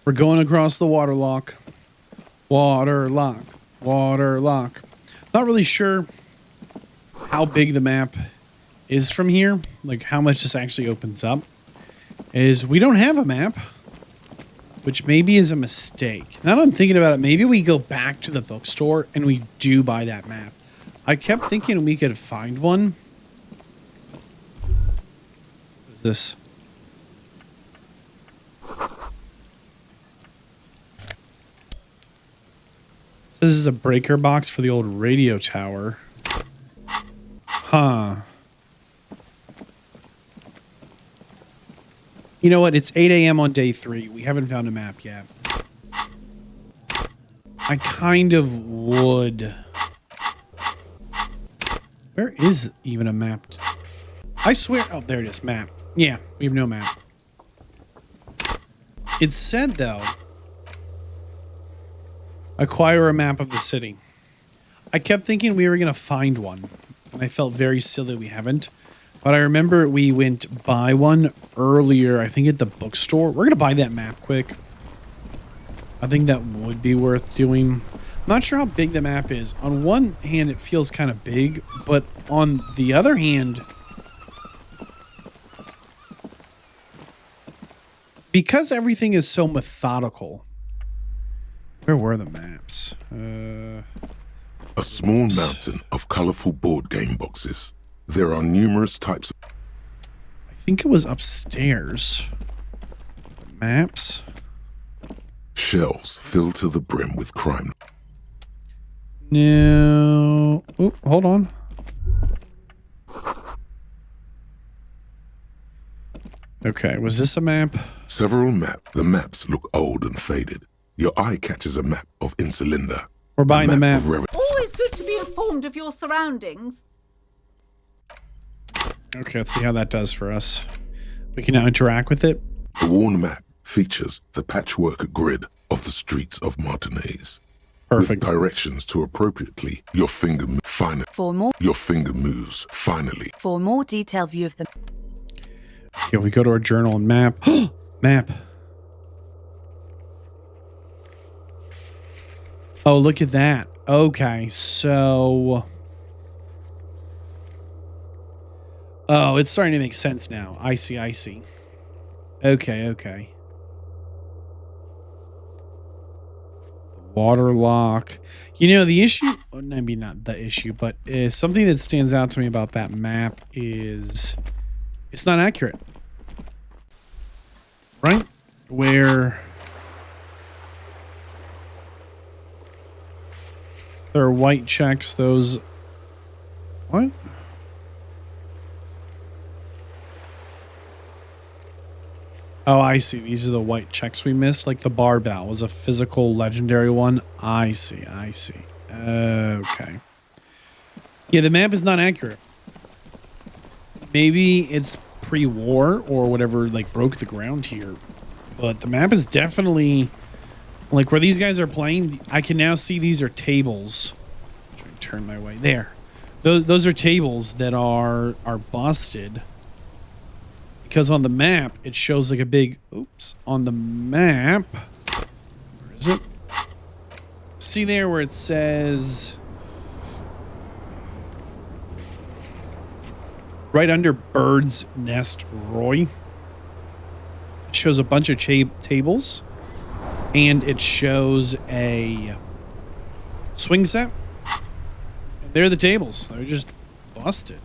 We're going across the water lock. Water lock. Water lock. Not really sure how big the map is from here. Like how much this actually opens up. Is we don't have a map. Which maybe is a mistake. Now that I'm thinking about it, maybe we go back to the bookstore and we do buy that map. I kept thinking we could find one. What is this? This is a breaker box for the old radio tower. Huh. You know what? It's 8 a.m. on day 3. We haven't found a map yet. I kind of would. Where is even a map? I swear. Oh, there it is. Map. Yeah, we have no map. It said, though, acquire a map of the city. I kept thinking we were going to find one. And I felt very silly we haven't. But I remember we went buy one earlier, I think at the bookstore. We're going to buy that map quick. I think that would be worth doing. I'm not sure how big the map is. On one hand, it feels kind of big. But on the other hand, because everything is so methodical. Where were the maps? A small mountain of colorful board game boxes. There are numerous types of... I think it was upstairs. Maps. Shelves filled to the brim with crime. No. Oh, hold on. Okay, was this a map? Several maps. The maps look old and faded. Your eye catches a map of Insulinda. We're buying the map. Always good to be informed of your surroundings. Okay, let's see how that does for us. We can now interact with it. The worn map features the patchwork grid of the streets of Martinez. Perfect. With directions to appropriately your finger your finger moves finally. For a more detailed view of the... Okay, we go to our journal and map. Map. Oh, look at that. Okay, so... Oh, it's starting to make sense now. I see, I see. Okay, okay. Water lock. You know, the issue... Well, maybe not the issue, but something that stands out to me about that map is... It's not accurate. Right? Where... There are white checks, those... What? Oh, I see. These are the white checks we missed. Like the barbell was a physical legendary one. I see. I see. Okay. Yeah, the map is not accurate. Maybe it's pre-war or whatever, like, broke the ground here. But the map is definitely... Like, where these guys are playing, I can now see these are tables. Try to turn my way. There. Those are tables that are busted. Because on the map, it shows like a big... Oops. On the map... Where is it? See there where it says... Right under Bird's Nest Roy. It shows a bunch of tables. And it shows a swing set. And there are the tables. They're just busted.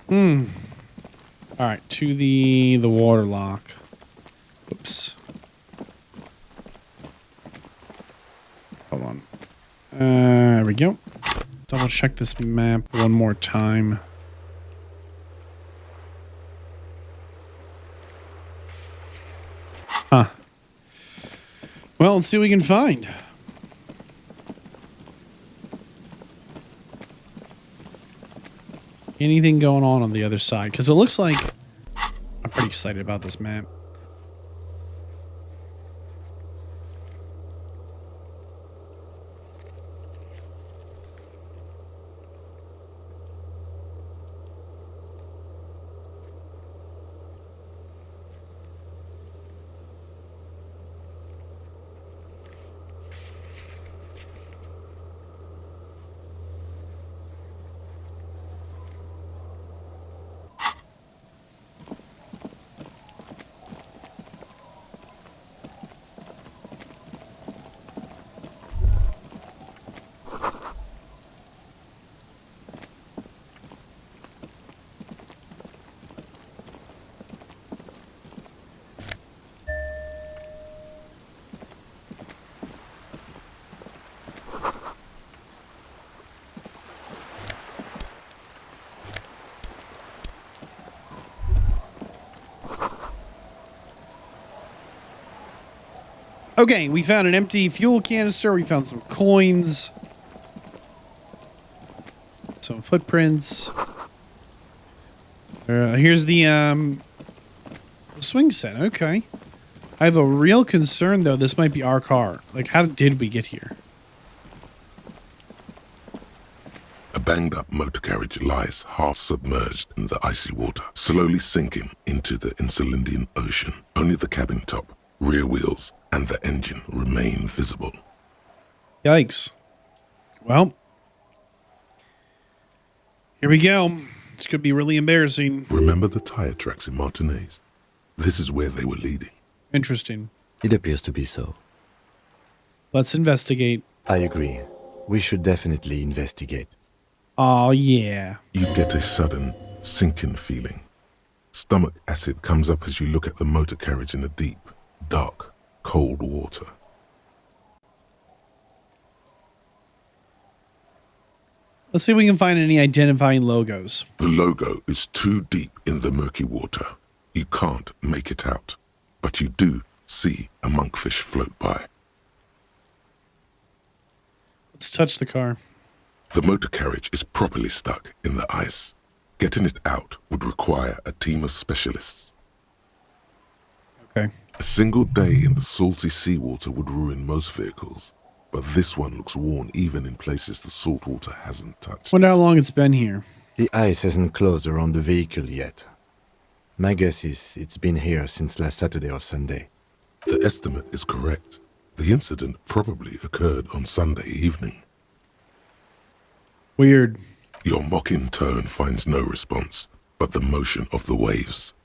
All right, to the water lock. Oops. Hold on. There we go. Double check this map one more time. Huh. Well, let's see what we can find. Anything going on the other side? Because it looks like... I'm pretty excited about this map. Okay, we found an empty fuel canister. We found some coins. Some footprints. Here's the swing set. Okay. I have a real concern, though. This might be our car. Like, how did we get here? A banged-up motor carriage lies half submerged in the icy water, slowly sinking into the Insulindian Ocean. Only the cabin top, rear wheels, and the engine remain visible. Yikes. Well, here we go. This could be really embarrassing. Remember the tire tracks in Martinez? This is where they were leading. Interesting. It appears to be so. Let's investigate. I agree. We should definitely investigate. Oh, yeah. You get a sudden sinking feeling. Stomach acid comes up as you look at the motor carriage in the deep, dark, cold water. Let's see if we can find any identifying logos. The logo is too deep in the murky water. You can't make it out, but you do see a monkfish float by. Let's touch the car. The motor carriage is properly stuck in the ice. Getting it out would require a team of specialists. Okay. A single day in the salty seawater would ruin most vehicles, but this one looks worn even in places the salt water hasn't touched. Wonder how long it's been here. The ice hasn't closed around the vehicle yet. My guess is it's been here since last Saturday or Sunday. The estimate is correct. The incident probably occurred on Sunday evening. Weird. Your mocking tone finds no response, but the motion of the waves.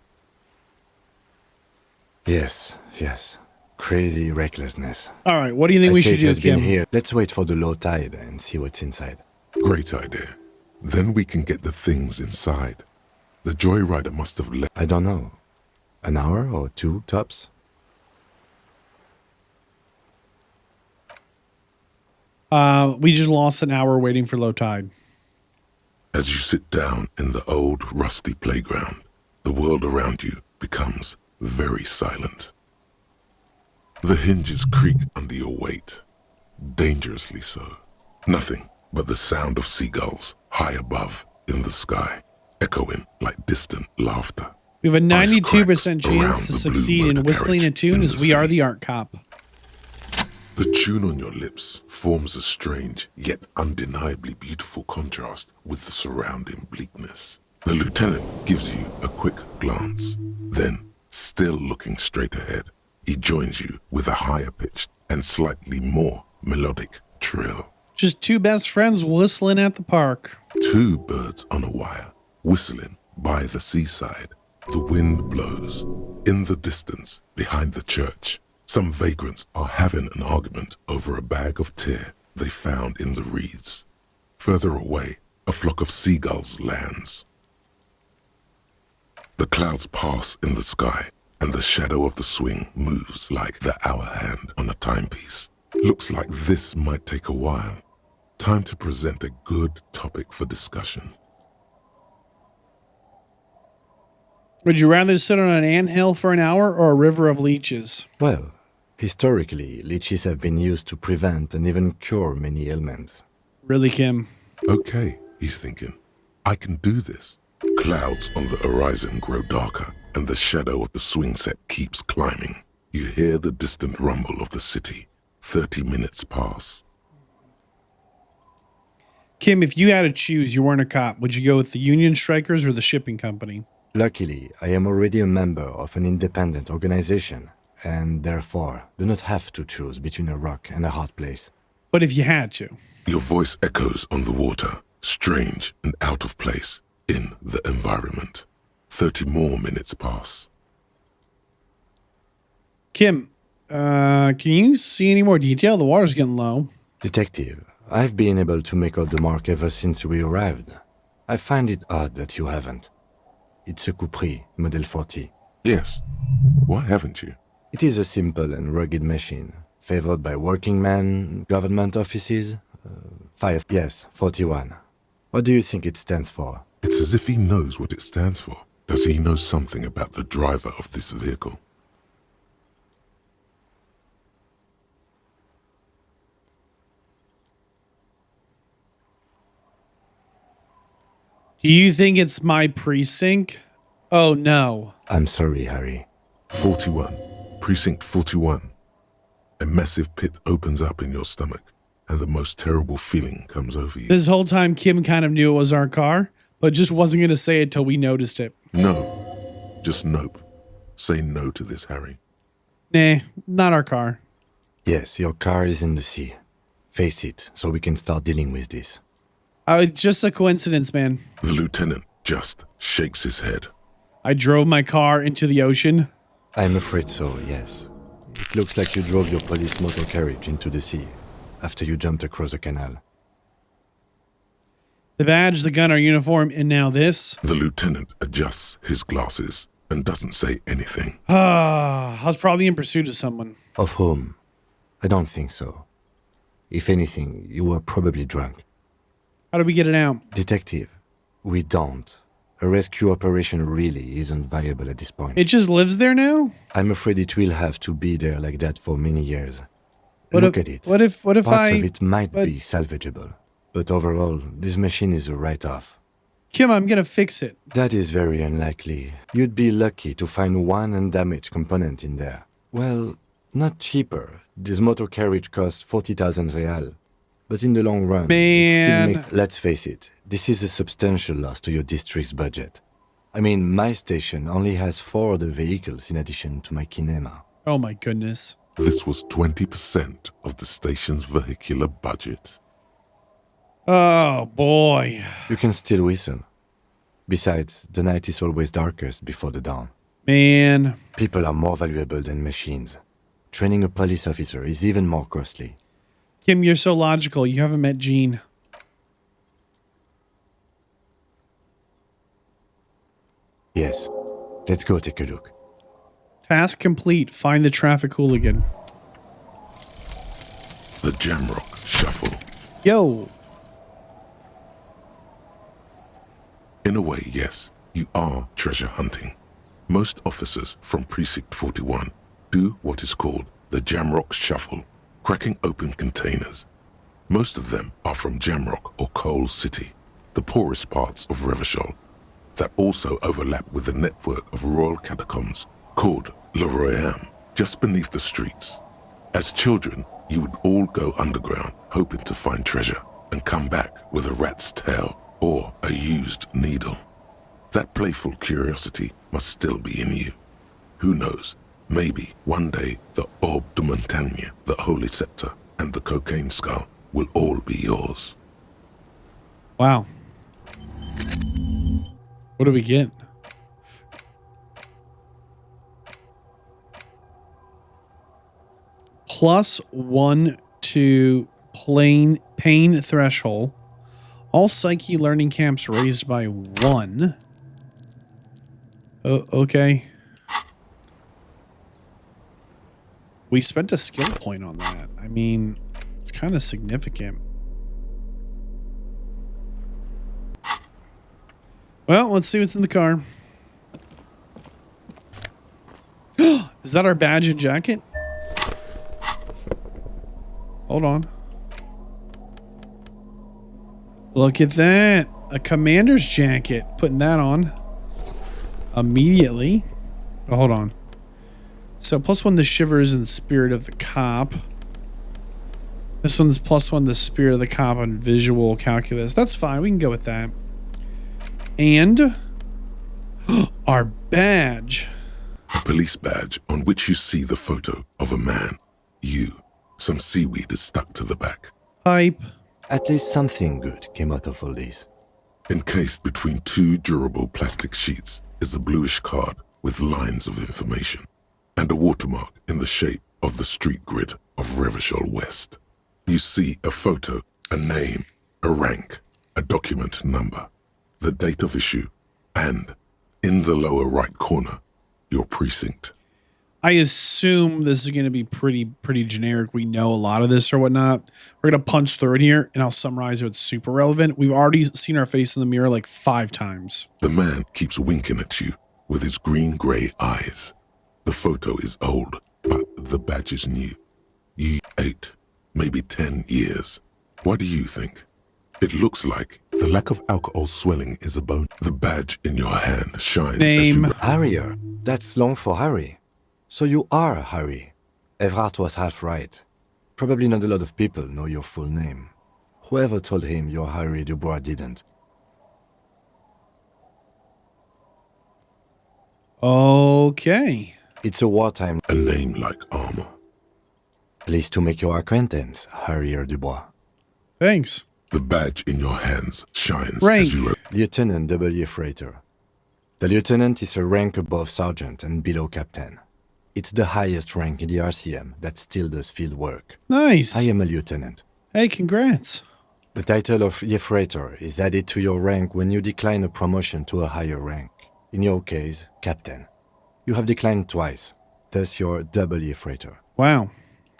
Yes. Crazy recklessness. All right, what do you think we should do, Has been Kim? here. Let's wait for the low tide and see what's inside. Great idea. Then we can get the things inside. The joyrider must have left. I don't know. An hour or two, tops? We just lost an hour waiting for low tide. As you sit down in the old rusty playground, the world around you becomes very silent. The hinges creak under your weight, dangerously so. Nothing but the sound of seagulls high above in the sky, echoing like distant laughter. We have a Ice 92% cracks chance around to the blue succeed in motor whistling a carriage tune in as the we are sea. the art cop. The tune on your lips forms a strange yet undeniably beautiful contrast with the surrounding bleakness. The lieutenant gives you a quick glance. Then, still looking straight ahead, he joins you with a higher pitched and slightly more melodic trill. Just two best friends whistling at the park. Two birds on a wire, whistling by the seaside. The wind blows. In the distance, behind the church, some vagrants are having an argument over a bag of tear they found in the reeds. Further away, a flock of seagulls lands. The clouds pass in the sky, and the shadow of the swing moves like the hour hand on a timepiece. Looks like this might take a while. Time to present a good topic for discussion. Would you rather sit on an anthill for an hour or a river of leeches? Well, historically, leeches have been used to prevent and even cure many ailments. Really, Kim? Okay, he's thinking, I can do this. Clouds on the horizon grow darker, and the shadow of the swing set keeps climbing. You hear the distant rumble of the city. 30 minutes pass. Kim, if you had to choose, you weren't a cop, would you go with the Union Strikers or the shipping company? Luckily, I am already a member of an independent organization, and therefore do not have to choose between a rock and a hard place. But if you had to. Your voice echoes on the water, strange and out of place in the environment. 30 more minutes pass. Kim, can you see any more detail? The water's getting low. Detective, I've been able to make out the mark ever since we arrived. I find it odd that you haven't. It's a Coupris, Model 40. Yes. Why haven't you? It is a simple and rugged machine, favored by working men, government offices. 41. What do you think it stands for? It's as if he knows what it stands for. Does he know something about the driver of this vehicle? Do you think it's my precinct? Oh, no. I'm sorry, Harry. 41. Precinct 41. A massive pit opens up in your stomach, and the most terrible feeling comes over you. This whole time, Kim kind of knew it was our car, but just wasn't going to say it till we noticed it. No. Just nope. Say no to this, Harry. Nah, not our car. Yes, your car is in the sea. Face it, so we can start dealing with this. It's just a coincidence, man. The lieutenant just shakes his head. I drove my car into the ocean. I'm afraid so, yes. It looks like you drove your police motor carriage into the sea after you jumped across the canal. The badge, the gun, our uniform, and now this. The lieutenant adjusts his glasses and doesn't say anything. I was probably in pursuit of someone. Of whom? I don't think so. If anything, you were probably drunk. How do we get it out? Detective, we don't. A rescue operation really isn't viable at this point. It just lives there now? I'm afraid it will have to be there like that for many years. What Look if, at it. What if Parts I... of it might be salvageable. But overall, this machine is a write-off. Kim, I'm gonna fix it. That is very unlikely. You'd be lucky to find one undamaged component in there. Well, not cheaper. This motor carriage costs 40,000 real. But in the long run, Man. let's face it, this is a substantial loss to your district's budget. I mean, my station only has 4 other vehicles in addition to my kinema. Oh my goodness. This was 20% of the station's vehicular budget. Oh boy. You can still whistle. Besides, the night is always darkest before the dawn. Man. People are more valuable than machines. Training a police officer is even more costly. Kim, you're so logical. You haven't met Jean. Yes. Let's go take a look. Task complete. Find the traffic hooligan. The Jamrock Shuffle. Yo. In a way, yes, you are treasure hunting. Most officers from Precinct 41 do what is called the Jamrock Shuffle, cracking open containers. Most of them are from Jamrock or Coal City, the poorest parts of Revachol, that also overlap with the network of royal catacombs called Le Royaume, just beneath the streets. As children, you would all go underground, hoping to find treasure, and come back with a rat's tail or a used needle. That playful curiosity must still be in you. Who knows, maybe one day the Orbe de Montagne, the Holy Scepter, and the Cocaine Skull will all be yours. Wow. What do we get? +1 to pain threshold. All psyche learning camps raised by 1. Okay. We spent a skill point on that. I mean, it's kind of significant. Well, let's see what's in the car. Is that our badge and jacket? Hold on. Look at that. A commander's jacket. Putting that on. Immediately. Oh, hold on. So +1 the shivers and spirit of the cop. This one's +1 the spirit of the cop on visual calculus. That's fine. We can go with that. And our badge. A police badge on which you see the photo of a man. You. Some seaweed is stuck to the back. Hype. At least something good came out of all this. Encased between 2 durable plastic sheets is a bluish card with lines of information and a watermark in the shape of the street grid of Revachol West. You see a photo, a name, a rank, a document number, the date of issue, and, in the lower right corner, your precinct. I assume this is going to be pretty generic. We know a lot of this or whatnot. We're going to punch through it here, and I'll summarize what's super relevant. We've already seen our face in the mirror like 5 times. The man keeps winking at you with his green-gray eyes. The photo is old, but the badge is new. You 8, maybe 10 years. What do you think? It looks like the lack of alcohol swelling is a bone. The badge in your hand shines Name. as you... Harrier. That's long for Harry. So you are Harry. Evrard was half right. Probably not a lot of people know your full name. Whoever told him you're Harry Dubois didn't. Okay. It's a wartime. A name like armor. Pleased to make your acquaintance, Harrier Dubois. Thanks. The badge in your hands shines Rank. as you... Lieutenant W. Freighter. The lieutenant is a rank above sergeant and below captain. It's the highest rank in the RCM that still does field work. Nice. I am a lieutenant. Hey, congrats. The title of Freighter is added to your rank when you decline a promotion to a higher rank. In your case, captain. You have declined twice, thus you're W. Freighter. Wow.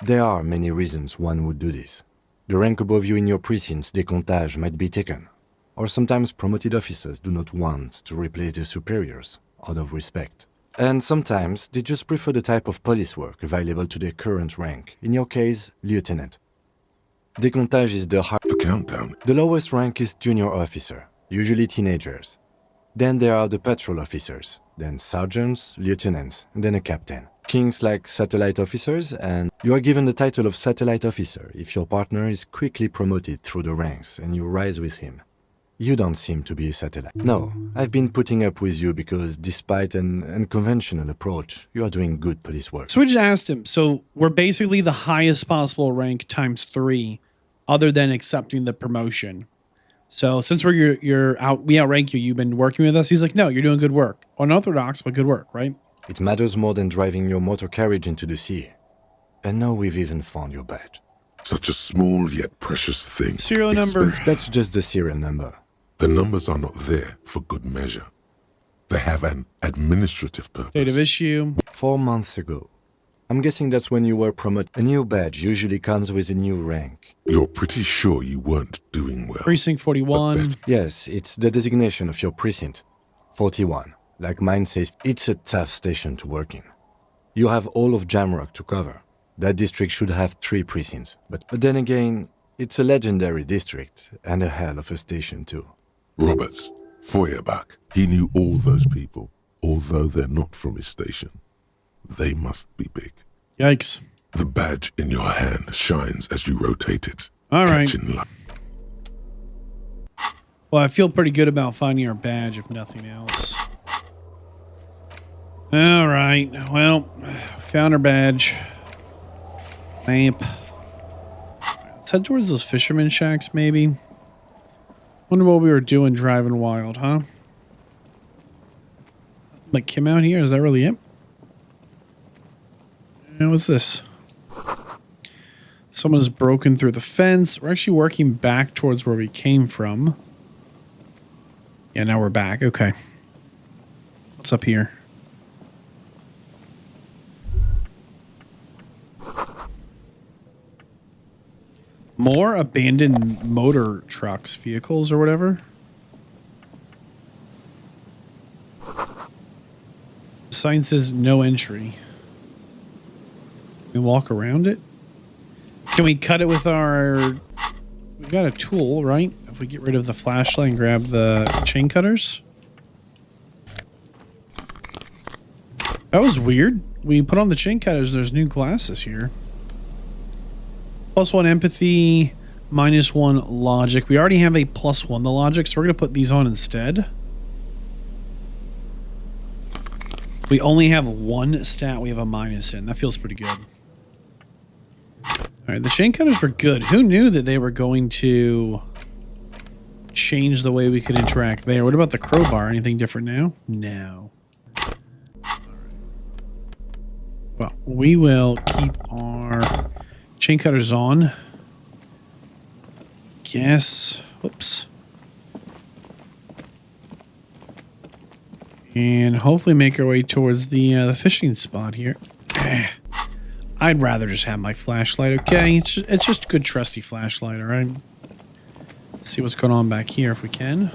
There are many reasons one would do this. The rank above you in your precinct's decomptage might be taken, or sometimes promoted officers do not want to replace their superiors, out of respect. And sometimes they just prefer the type of police work available to their current rank, in your case, lieutenant. Decomptage is the countdown. The lowest rank is junior officer, usually teenagers. Then there are the patrol officers, then sergeants, lieutenants, and then a captain. Kings like satellite officers, and you are given the title of satellite officer if your partner is quickly promoted through the ranks and you rise with him. You don't seem to be a satellite. No, I've been putting up with you because despite an unconventional approach, you are doing good police work. So we just asked him. So we're basically the highest possible rank times 3, other than accepting the promotion. So since you're out, we outrank you. You've been working with us. He's like, no, you're doing good work. Unorthodox, but good work, right? It matters more than driving your motor carriage into the sea. And now we've even found your badge. Such a small yet precious thing. Serial number. That's just the serial number. The numbers are not there for good measure. They have an administrative purpose. Date of issue. 4 months ago. I'm guessing that's when you were promoted. A new badge usually comes with a new rank. You're pretty sure you weren't doing well. Precinct 41. Yes, it's the designation of your precinct. 41. Like mine says, it's a tough station to work in. You have all of Jamrock to cover. That district should have 3 precincts. But then again, it's a legendary district and a hell of a station too. Roberts, Feuerbach, he knew all those people, although they're not from his station. They must be big. Yikes. The badge in your hand shines as you rotate it. All right. Catching light. Well, I feel pretty good about finding our badge, if nothing else. All right. Well, found our badge. Map. Let's head towards those fisherman shacks, maybe. Wonder what we were doing driving wild, huh? Like Kim out here? Is that really it? And what's this? Someone has broken through the fence. We're actually working back towards where we came from. Yeah, now we're back. Okay. What's up here? More abandoned motor trucks, vehicles, or whatever. The sign says no entry. Can we walk around it? Can we cut it with our... We've got a tool, right? If we get rid of the flashlight and grab the chain cutters. That was weird. We put on the chain cutters, there's new glasses here. +1 empathy, -1 logic. We already have a +1 the logic, so we're going to put these on instead. We only have 1 stat we have a minus in. That feels pretty good. Alright, the chain cutters were good. Who knew that they were going to change the way we could interact there? What about the crowbar? Anything different now? No. Well, we will keep our chain cutters on. Guess. Whoops. And hopefully make our way towards the fishing spot here. I'd rather just have my flashlight, okay? It's just a good trusty flashlight, alright? Let's see what's going on back here if we can.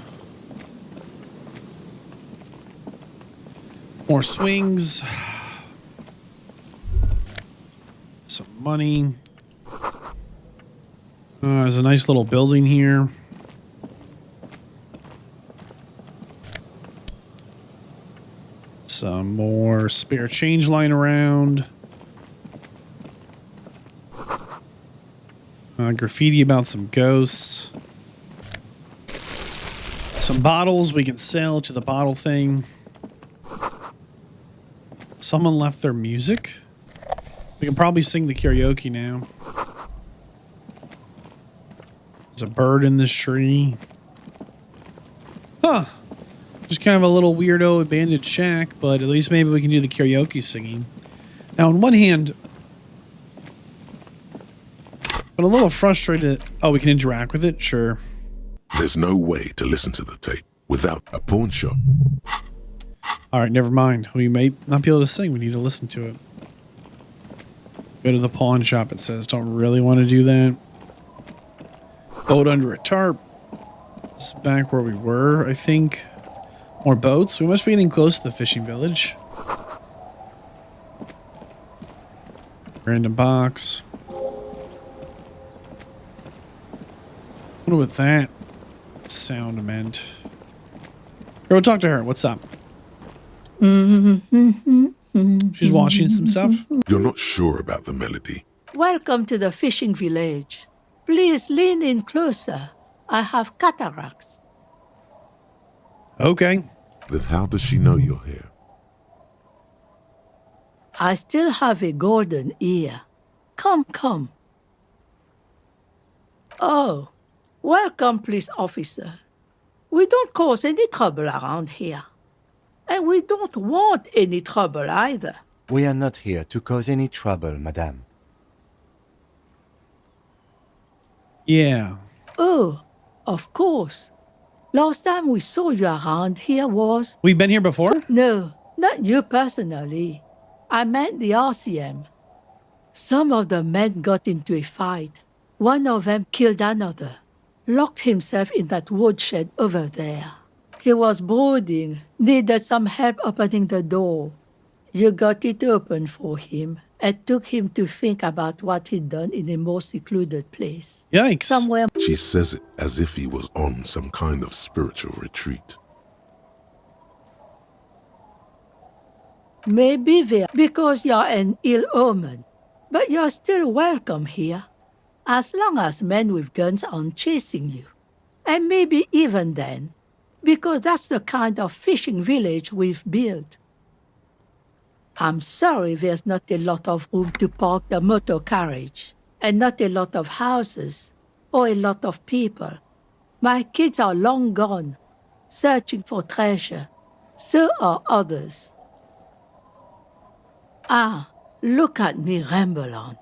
More swings. Some money. There's a nice little building here. Some more spare change lying around. Graffiti about some ghosts. Some bottles we can sell to the bottle thing. Someone left their music. We can probably sing the karaoke now. There's a bird in this tree. Huh. Just kind of a little weirdo abandoned shack, but at least maybe we can do the karaoke singing. Now, on one hand, I'm a little frustrated. Oh, we can interact with it? Sure. There's no way to listen to the tape without a pawn shop. All right, never mind. We may not be able to sing. We need to listen to it. Go to the pawn shop, it says. Don't really want to do that. Boat under a tarp. This is back where we were, I think. More boats. We must be getting close to the fishing village. Random box. I wonder what that sound meant. Go talk to her. What's up? She's washing some stuff. You're not sure about the melody. Welcome to the fishing village. Please lean in closer. I have cataracts. Okay. Then how does she know you're here? I still have a golden ear. Come, come. Oh, welcome, police officer. We don't cause any trouble around here. And we don't want any trouble either. We are not here to cause any trouble, madame. Yeah. Oh, of course. Last time we saw you around here was... We've been here before? No, not you personally. I meant the RCM. Some of the men got into a fight. One of them killed another. Locked himself in that woodshed over there. He was brooding, needed some help opening the door. You got it open for him and took him to think about what he'd done in a more secluded place. Yikes. Somewhere... She says it as if he was on some kind of spiritual retreat. Maybe there, because you're an ill omen. But you're still welcome here, as long as men with guns aren't chasing you. And maybe even then, because that's the kind of fishing village we've built. I'm sorry there's not a lot of room to park the motor carriage, and not a lot of houses, or a lot of people. My kids are long gone, searching for treasure. So are others. Ah, look at me ramble on.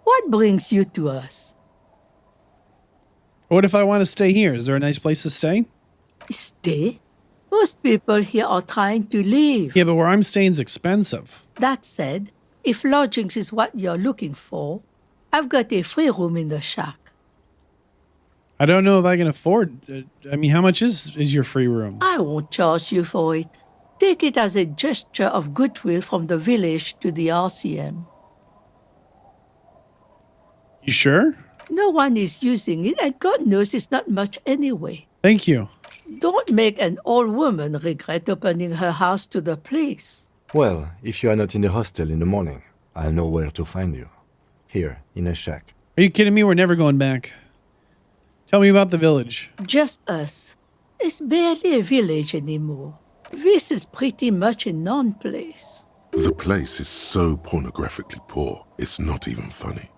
What brings you to us? What if I want to stay here? Is there a nice place to stay? Stay? Most people here are trying to leave. Yeah, but where I'm staying is expensive. That said, if lodgings is what you're looking for, I've got a free room in the shack. I don't know if I can afford... I mean, how much is your free room? I won't charge you for it. Take it as a gesture of goodwill from the village to the RCM. You sure? No one is using it, and God knows it's not much anyway. Thank you. Don't make an old woman regret opening her house to the police. Well, if you are not in the hostel in the morning, I'll know where to find you. Here, in a shack. Are you kidding me? We're never going back. Tell me about the village. Just us. It's barely a village anymore. This is pretty much a non-place. The place is so pornographically poor, it's not even funny.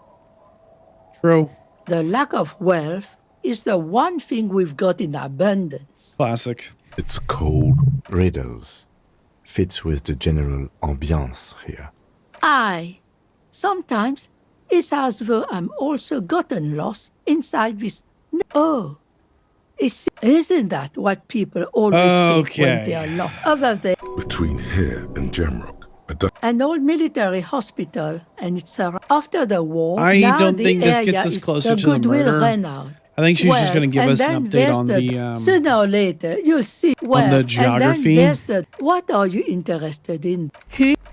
True. The lack of wealth is the one thing we've got in abundance. Classic. It's cold. Riddles. Fits with the general ambiance here. Aye. Sometimes it's as though I'm also gotten lost inside this... Oh. Isn't that what people always think when they are locked over there? Between here and Jamrock, An old military hospital, and it's after the war. I now don't the think this area gets us is closer the to the goodwill murder. ran out. I think she's just going to give and us an then update there's on the... sooner or later, you'll see. Well, the geography. And then there's the... What are you interested in?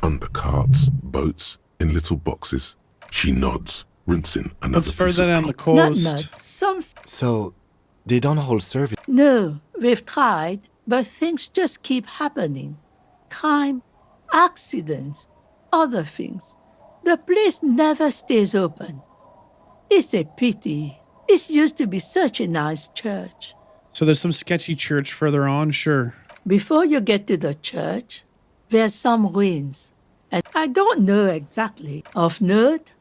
under carts, boats, in little boxes. She nods, rinsing another Let's piece further of down the cloth. Not coast. much. Some... So, they don't hold service. No, we've tried, but things just keep happening. crime, accidents, other things. The place never stays open. It's a pity. It used to be such a nice church. So there's some sketchy church further on, sure. Before you get to the church, there's some ruins. And I don't know exactly. Of note,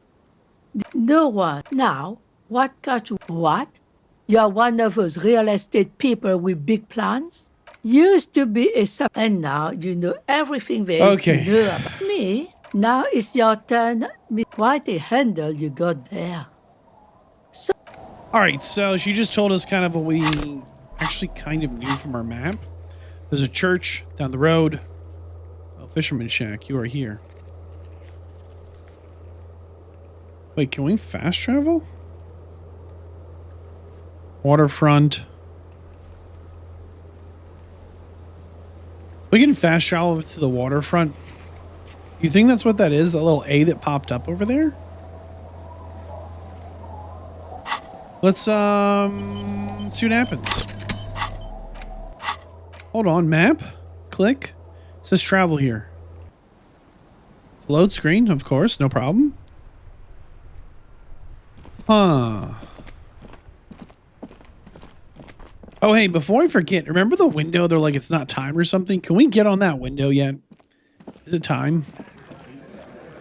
no one. Now, what got you? What? You're one of those real estate people with big plans? Used to be a sub, and now you know everything there is Okay. to know about me. Now it's your turn. Quite a handle you got there. All right, so she just told us kind of what we actually kind of knew from our map. There's a church down the road. Oh, Fisherman Shack, you are here. Wait, can we fast travel? Waterfront. We can fast travel to the waterfront. You think that's what that is? That little A that popped up over there? Let's see what happens. Hold on, map. Click. It says travel here. Load screen, of course, no problem. Huh. Oh, hey, before I forget, remember the window? They're like, it's not time or something. Can we get on that window yet? Is it time?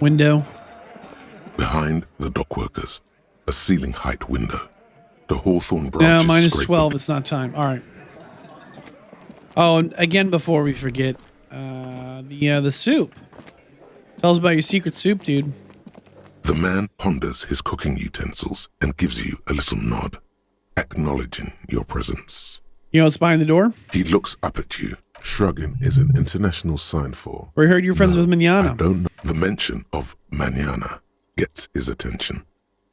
Window. Behind the dockworkers, a ceiling height window. The hawthorn No, branches. minus scrape 12. It's not time. All right. Oh, and again, before we forget, the soup. Tell us about your secret soup, dude. The man ponders his cooking utensils and gives you a little nod, acknowledging your presence. You know what's behind the door? He looks up at you. Shrugging is an international sign for... We heard you're friends with I Manana. don't know. The mention of manana gets his attention.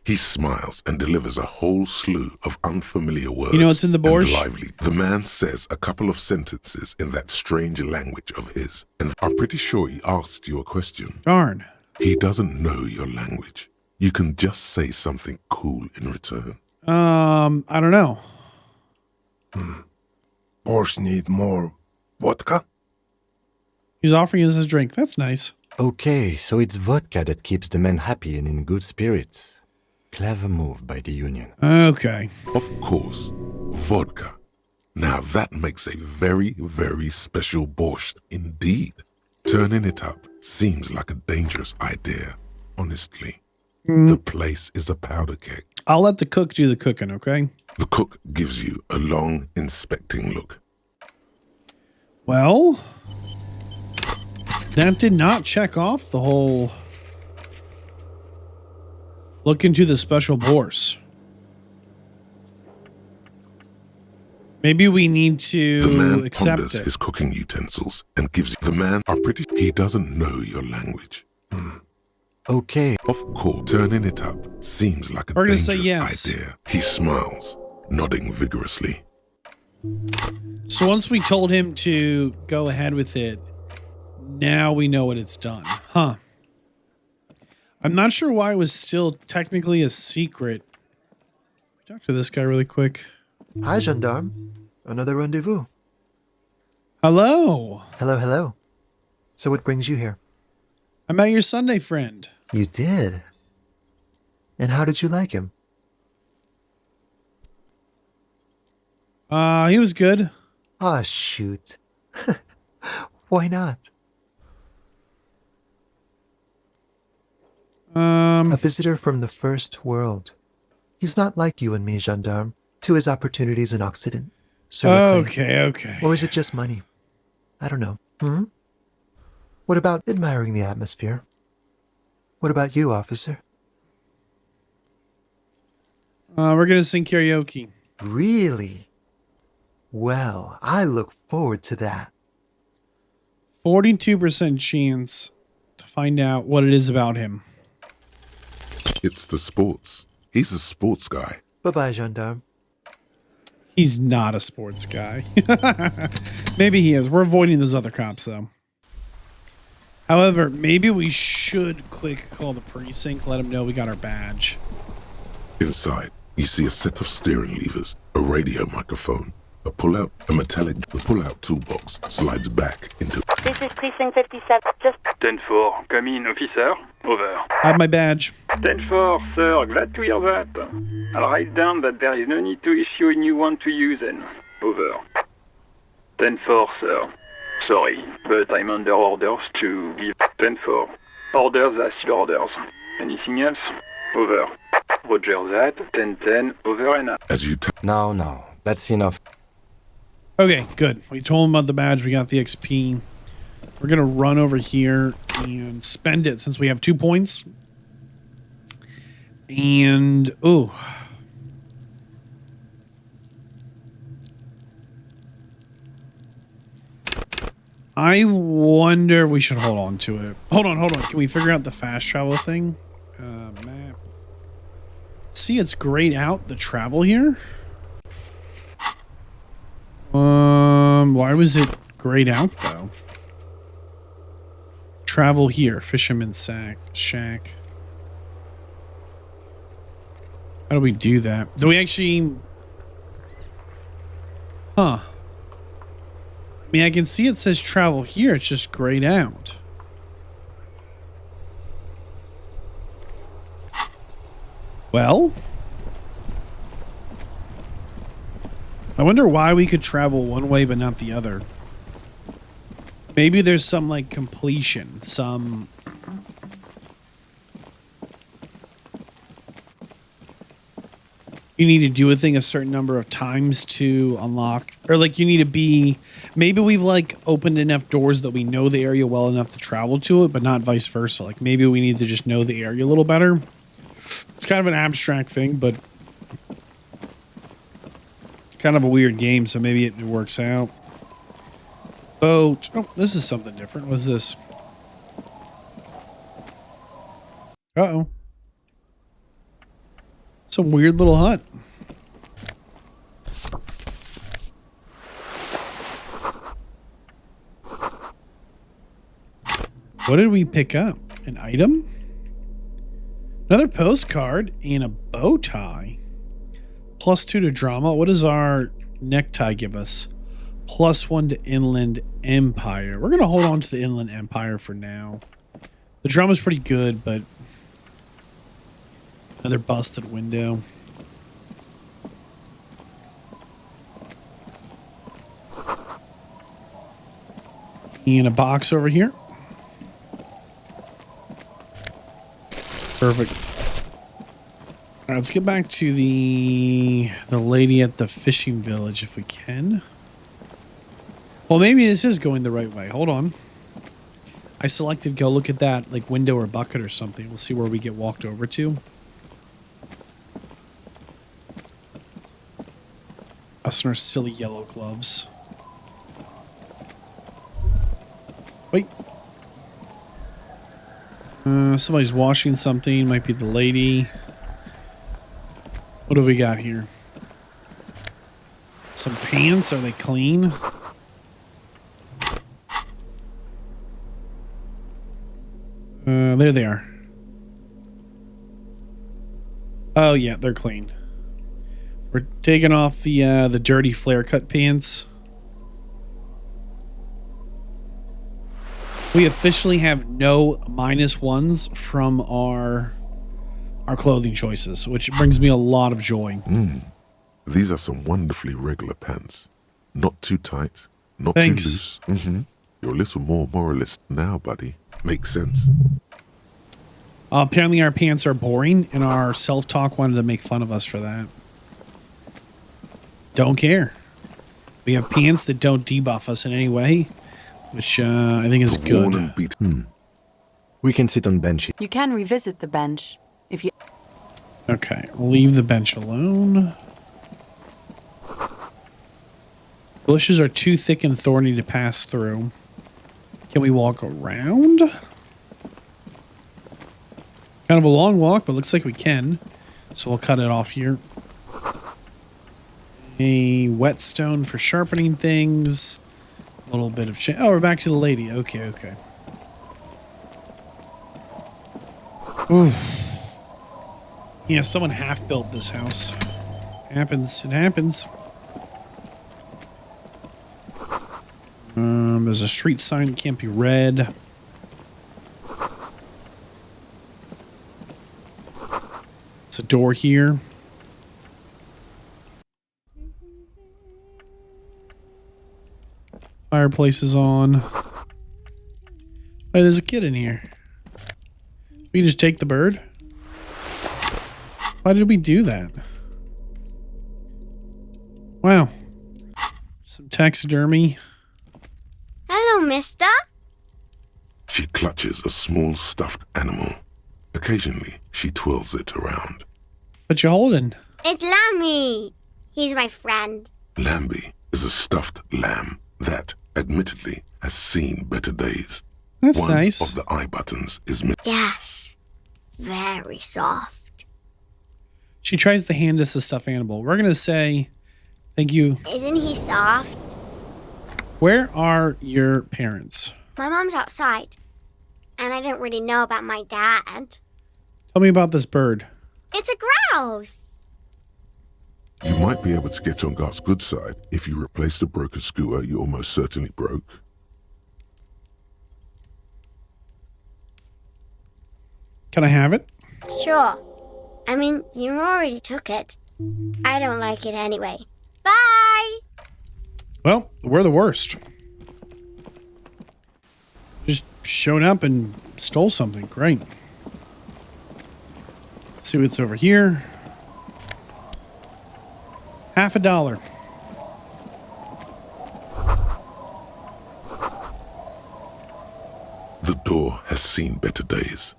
He smiles and delivers a whole slew of unfamiliar words. You know what's in the borscht? Lively. The man says a couple of sentences in that strange language of his, and I'm pretty sure he asked you a question. Darn. He doesn't know your language. You can just say something cool in return. I don't know. Borscht need more vodka? He's offering us his drink. That's nice. Okay, so it's vodka that keeps the men happy and in good spirits. Clever move by the Union. Okay. Of course, vodka. Now that makes a very, very special borscht indeed. Turning it up seems like a dangerous idea, honestly. The place is a powder keg. I'll let the cook do the cooking, okay? The cook gives you a long, inspecting look. Well, that did not check off the whole look into the special bourse. Maybe we need The man to accept ponders it. his cooking utensils and gives you... The man are pretty... He doesn't know your language. Okay, Of course, turning it up seems like a We're gonna dangerous say yes. idea. He smiles, nodding vigorously. So once we told him to go ahead with it, now we know what it's done. Huh. I'm not sure why it was still technically a secret. Talk to this guy really quick. Hi, gendarme. Another rendezvous. Hello. Hello, hello. So what brings you here? I met your Sunday friend. You did? And how did you like him? He was good. Ah, shoot. Why not? A visitor from the first world. He's not like you and me, gendarme. To his opportunities in Occident. So Okay. Or is it just money? I don't know. What about admiring the atmosphere? What about you, officer? We're gonna sing karaoke. Really? Well, I look forward to that. 42% chance to find out what it is about him. It's the sports. He's a sports guy. Bye-bye, gendarme. He's not a sports guy. Maybe he is. We're avoiding those other cops, though. However, maybe we should quick call the precinct, let them know we got our badge. Inside, you see a set of steering levers, a radio microphone, A metallic pull-out toolbox slides back into. This is Precinct 57. Just 10-4, come in, officer. Over. I have my badge. 10-4, sir, glad to hear that. I'll write down that there is no need to issue a new one to you then. Over. 10-4, sir. Sorry, but I'm under orders to give 10-4. Orders are still orders. Anything else? Over. Roger that. 10-10, over and out. As you No, that's enough. Okay, good. We told him about the badge. We got the XP. We're going to run over here and spend it since we have 2 points. And, ooh. I wonder if we should hold on to it. Hold on. Can we figure out the fast travel thing? Map. See, it's grayed out the travel here. Why was it grayed out though? Travel here, fisherman's shack. How do we do that? Do we actually? Huh. I mean, I can see it says travel here. It's just grayed out. Well, I wonder why we could travel one way but not the other. Maybe there's some like completion, some you need to do a thing a certain number of times to unlock, or like you need to be, maybe we've like opened enough doors that we know the area well enough to travel to it, but not vice versa. Like maybe we need to just know the area a little better. It's kind of an abstract thing, but kind of a weird game, so maybe it works out. Boat. Oh, this is something different. What's this? Uh-oh. Some weird little hut. What did we pick up? An item? Another postcard and a bow tie. +2 to drama. What does our necktie give us? +1 to Inland Empire. We're going to hold on to the Inland Empire for now. The drama's pretty good, but another busted window. And a box over here. Perfect. All right, let's get back to the lady at the fishing village if we can. Well, maybe this is going the right way. Hold on. I selected go look at that like window or bucket or something. We'll see where we get walked over to. Us in our silly yellow gloves. Wait. Somebody's washing something. Might be the lady. What do we got here? Some pants. Are they clean? There they are. Oh yeah, they're clean. We're taking off the dirty flare cut pants. We officially have no -1s from our clothing choices, which brings me a lot of joy. These are some wonderfully regular pants. Not too tight, not Thanks. too loose. You're a little more moralist now, buddy. Makes sense. Apparently our pants are boring, and our self-talk wanted to make fun of us for that. Don't care. We have pants that don't debuff us in any way, which I think is The worn good. and beat- We can sit on benches. You can revisit the bench if you. Okay, leave the bench alone. Bushes are too thick and thorny to pass through. Can we walk around? Kind of a long walk, but looks like we can. So we'll cut it off here. A whetstone for sharpening things. A little bit of oh, we're back to the lady. Okay. Oof. Yeah, someone half built this house. Happens. It happens. There's a street sign. It can't be read. It's a door here. Fireplace is on. Hey, there's a kid in here. We can just take the bird? Why did we do that? Wow. Some taxidermy. Hello, mister. She clutches a small stuffed animal. Occasionally, she twirls it around. What you holding? It's Lammy. He's my friend. Lambie is a stuffed lamb that, admittedly, has seen better days. That's One nice. of the eye buttons is missing. Yes. Very soft. She tries to hand us a stuffed animal. We're going to say, thank you. Isn't he soft? Where are your parents? My mom's outside. And I don't really know about my dad. Tell me about this bird. It's a grouse. You might be able to get on God's good side if you replace the broken scooter you almost certainly broke. Can I have it? Sure. I mean, you already took it. I don't like it anyway. Bye! Well, we're the worst. Just showed up and stole something. Great. Let's see what's over here. $50. The door has seen better days.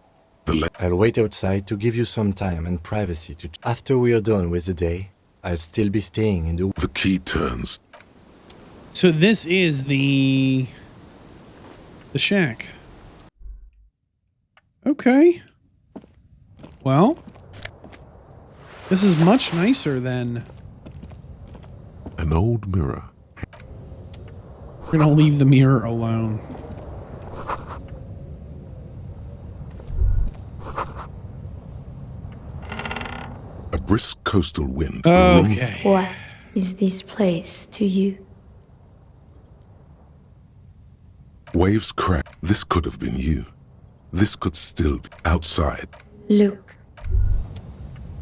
I'll wait outside to give you some time and privacy to... After we are done with the day, I'll still be staying in the... The key turns. So this is the shack. Okay. Well, this is much nicer than... An old mirror. We're going to leave the mirror alone. A brisk coastal wind. Okay. What is this place to you? Waves crack. This could have been you. This could still be outside. Look.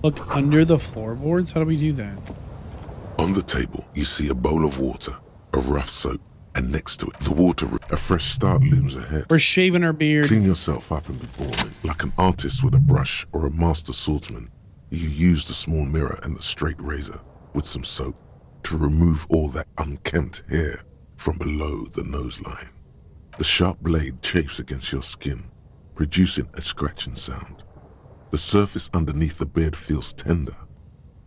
Look under the floorboards? How do we do that? On the table, you see a bowl of water, a rough soap, and next to it, the water, a fresh start looms ahead. We're shaving our beard. Clean yourself up and be boring. Like an artist with a brush or a master swordsman, you use the small mirror and the straight razor with some soap to remove all that unkempt hair from below the nose line. The sharp blade chafes against your skin, producing a scratching sound. The surface underneath the beard feels tender,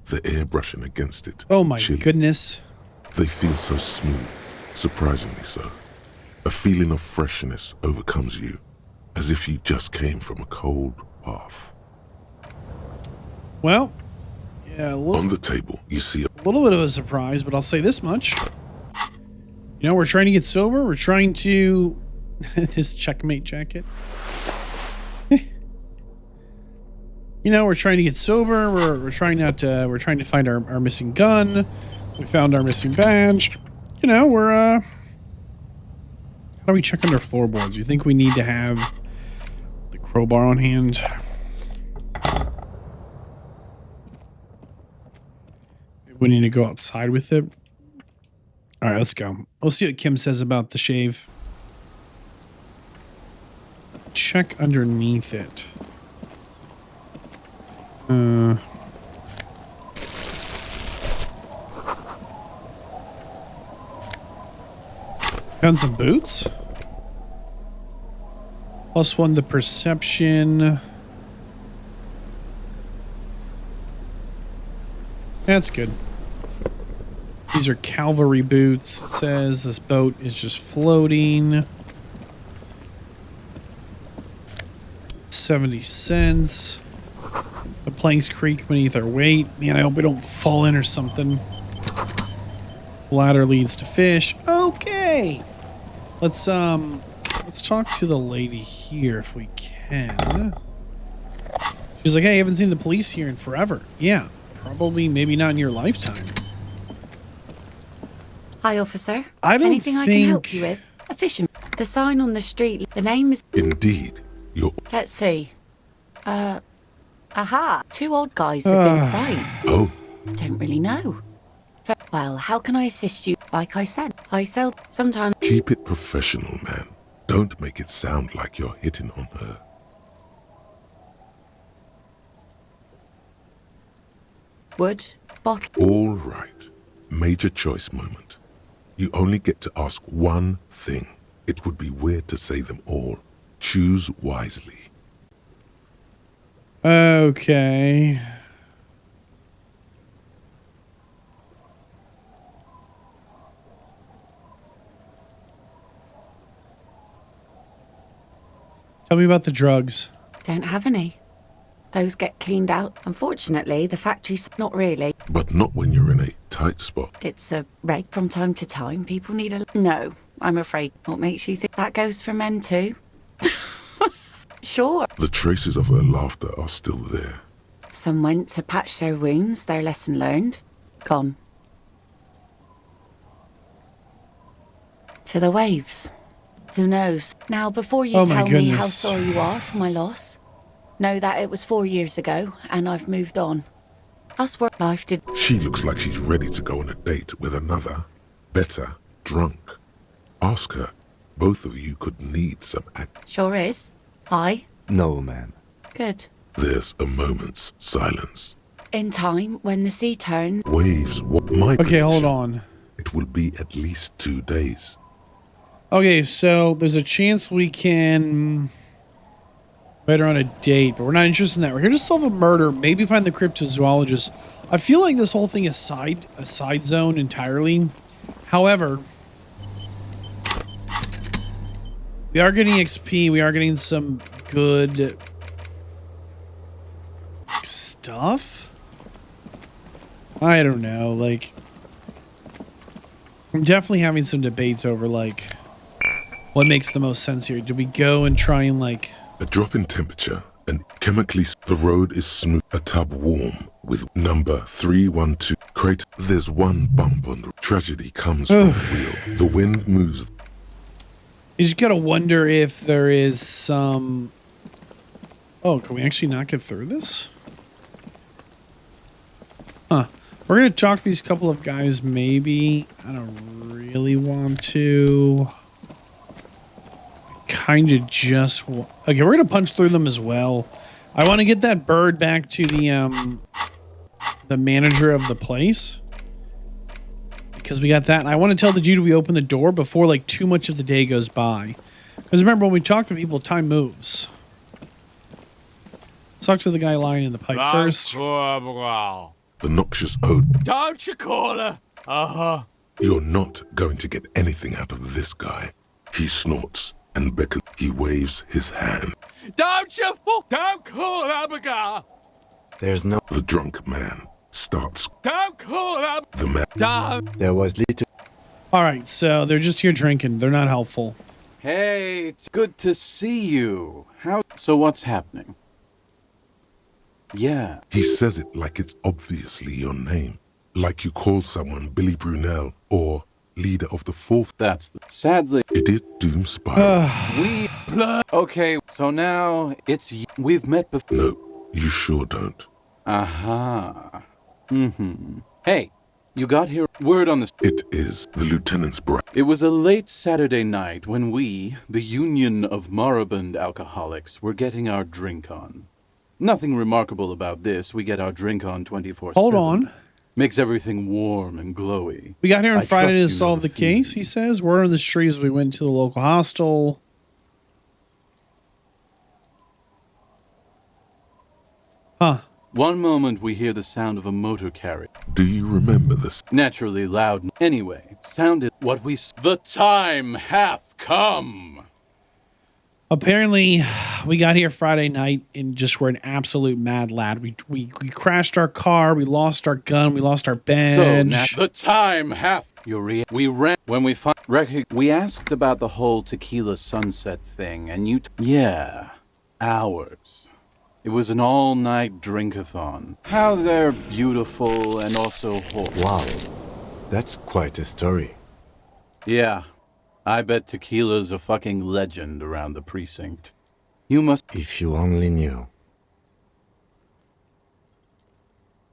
the air brushing against it. Oh my chilly. goodness. They feel so smooth, surprisingly so. A feeling of freshness overcomes you, as if you just came from a cold bath. Well, yeah, On the table, you see a little bit of a surprise, but I'll say this much. You know, we're trying to get sober. We're trying to... this checkmate jacket. You know, we're trying to get sober. We're trying we're trying to find our missing gun. We found our missing badge. You know, we're how do we check under floorboards? You think we need to have the crowbar on hand? Maybe we need to go outside with it. All right, let's go. We'll see what Kim says about the shave. Check underneath it. Found some boots. +1 to perception. That's good. These are cavalry boots. It says this boat is just floating. 70 cents. The planks creak beneath our weight. Man, I hope we don't fall in or something. Ladder leads to fish. Okay. Let's talk to the lady here if we can. She's like, hey, I haven't seen the police here in forever. Yeah, probably, maybe not in your lifetime. Hi, officer. I don't Anything I can help you think- with? A fisherman. The sign on the street. The name is. Indeed, you're... Let's see. Aha. 2 old guys have been right. Oh, Don't really know. Well, how can I assist you? Like I said, I sell sometimes. keep it professional, man. Don't make it sound like you're hitting on her. Wood, bottle. All right. Major choice moment. You only get to ask one thing. It would be weird to say them all. Choose wisely. Okay. Tell me about the drugs. Don't have any. Those get cleaned out. Unfortunately, the factory's not really. But not when you're in a tight spot. It's a reg from time to time. People need a... No, I'm afraid. What makes you think that goes for men too? Sure. The traces of her laughter are still there. Some went to patch their wounds, their lesson learned. Gone. To the waves. Who knows? Now, before you Oh my tell me how goodness. sorry you are for my loss, know that it was 4 years ago, and I've moved on. Us work life did... She looks like she's ready to go on a date with another. Better, drunk. Ask her. Both of you could need some act. Sure is. Hi. No, ma'am. Good. There's a moment's silence. In time, when the sea turns... Waves, what my Okay, hold prediction, on. It will be at least 2 days. Okay, so there's a chance we can invite her on a date, but we're not interested in that. We're here to solve a murder, maybe find the cryptozoologist. I feel like this whole thing is a side zone entirely. However, we are getting XP. We are getting some good stuff. I don't know. Like, I'm definitely having some debates over, like, what makes the most sense here. Do we go and try and, like... A drop in temperature and chemically the road is smooth. A tub warm with number 312. Crate. There's one bump on the tragedy comes from the wheel. The wind moves. You just gotta wonder if there is some... Oh, can we actually not get through this? Huh. We're gonna talk to these couple of guys, maybe. I don't really want to. Kind of just... Okay, we're gonna punch through them as well. I want to get that bird back to the manager of the place. Because we got that. And I want to tell the dude we open the door before, like, too much of the day goes by. Because remember, when we talk to people, time moves. Let's talk to the guy lying in the pipe first. The noxious odor. Don't you call her? Uh-huh. You're not going to get anything out of this guy. He snorts and beckons. He waves his hand. Don't call Abigail. There's no... The drunk man starts. Don't call her. The man. Don't. There was little... All right, so they're just here drinking. They're not helpful. Hey, it's good to see you. So what's happening? Yeah. He says it like it's obviously your name. Like you call someone Billy Brunel or leader of the fourth. Sadly. Idiot Doom Spiral. Okay, so now it's... We've met before. No, you sure don't. Aha. Mm-hmm. Hey, you got here word on this. It is the lieutenant's bride. It was a late Saturday night when we, the Union of Moribund Alcoholics, were getting our drink on. Nothing remarkable about this. We get our drink on 24/7. Hold on. Makes everything warm and glowy. We got here on I Friday trust to you know solve the case, he says. Word on the street as we went to the local hostel. Huh. One moment we hear the sound of a motor carriage. Do you remember this? Naturally loud. Anyway, sounded what we... The time hath come! Apparently, we got here Friday night and just were an absolute mad lad. We crashed our car, we lost our gun, we lost our badge. So, the time hath... We ran... When we we asked about the whole tequila sunset thing, and you... Yeah. Hours. It was an all-night drink-a-thon. How they're beautiful and also horrible. Wow. That's quite a story. Yeah, I bet Tequila's a fucking legend around the precinct. You must... If you only knew.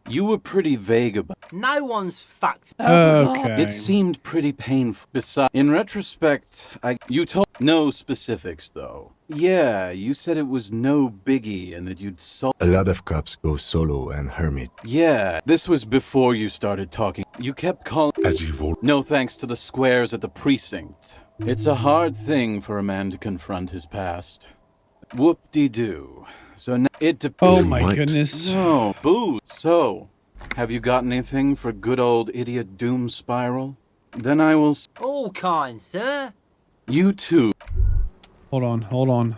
You were pretty vague about... No one's fucked. Okay. It seemed pretty painful. Besides, in retrospect, you told... No specifics, though. Yeah, you said it was no biggie and that you'd A lot of cops go solo and hermit. Yeah, this was before you started talking. You kept calling... As you've all... No thanks to the squares at the precinct. It's a hard thing for a man to confront his past. Whoop-de-doo. So now it depends... Oh my goodness. No, boo. So, have you got anything for good old idiot Doom Spiral? Then I will... All kinds, sir. You too. Hold on.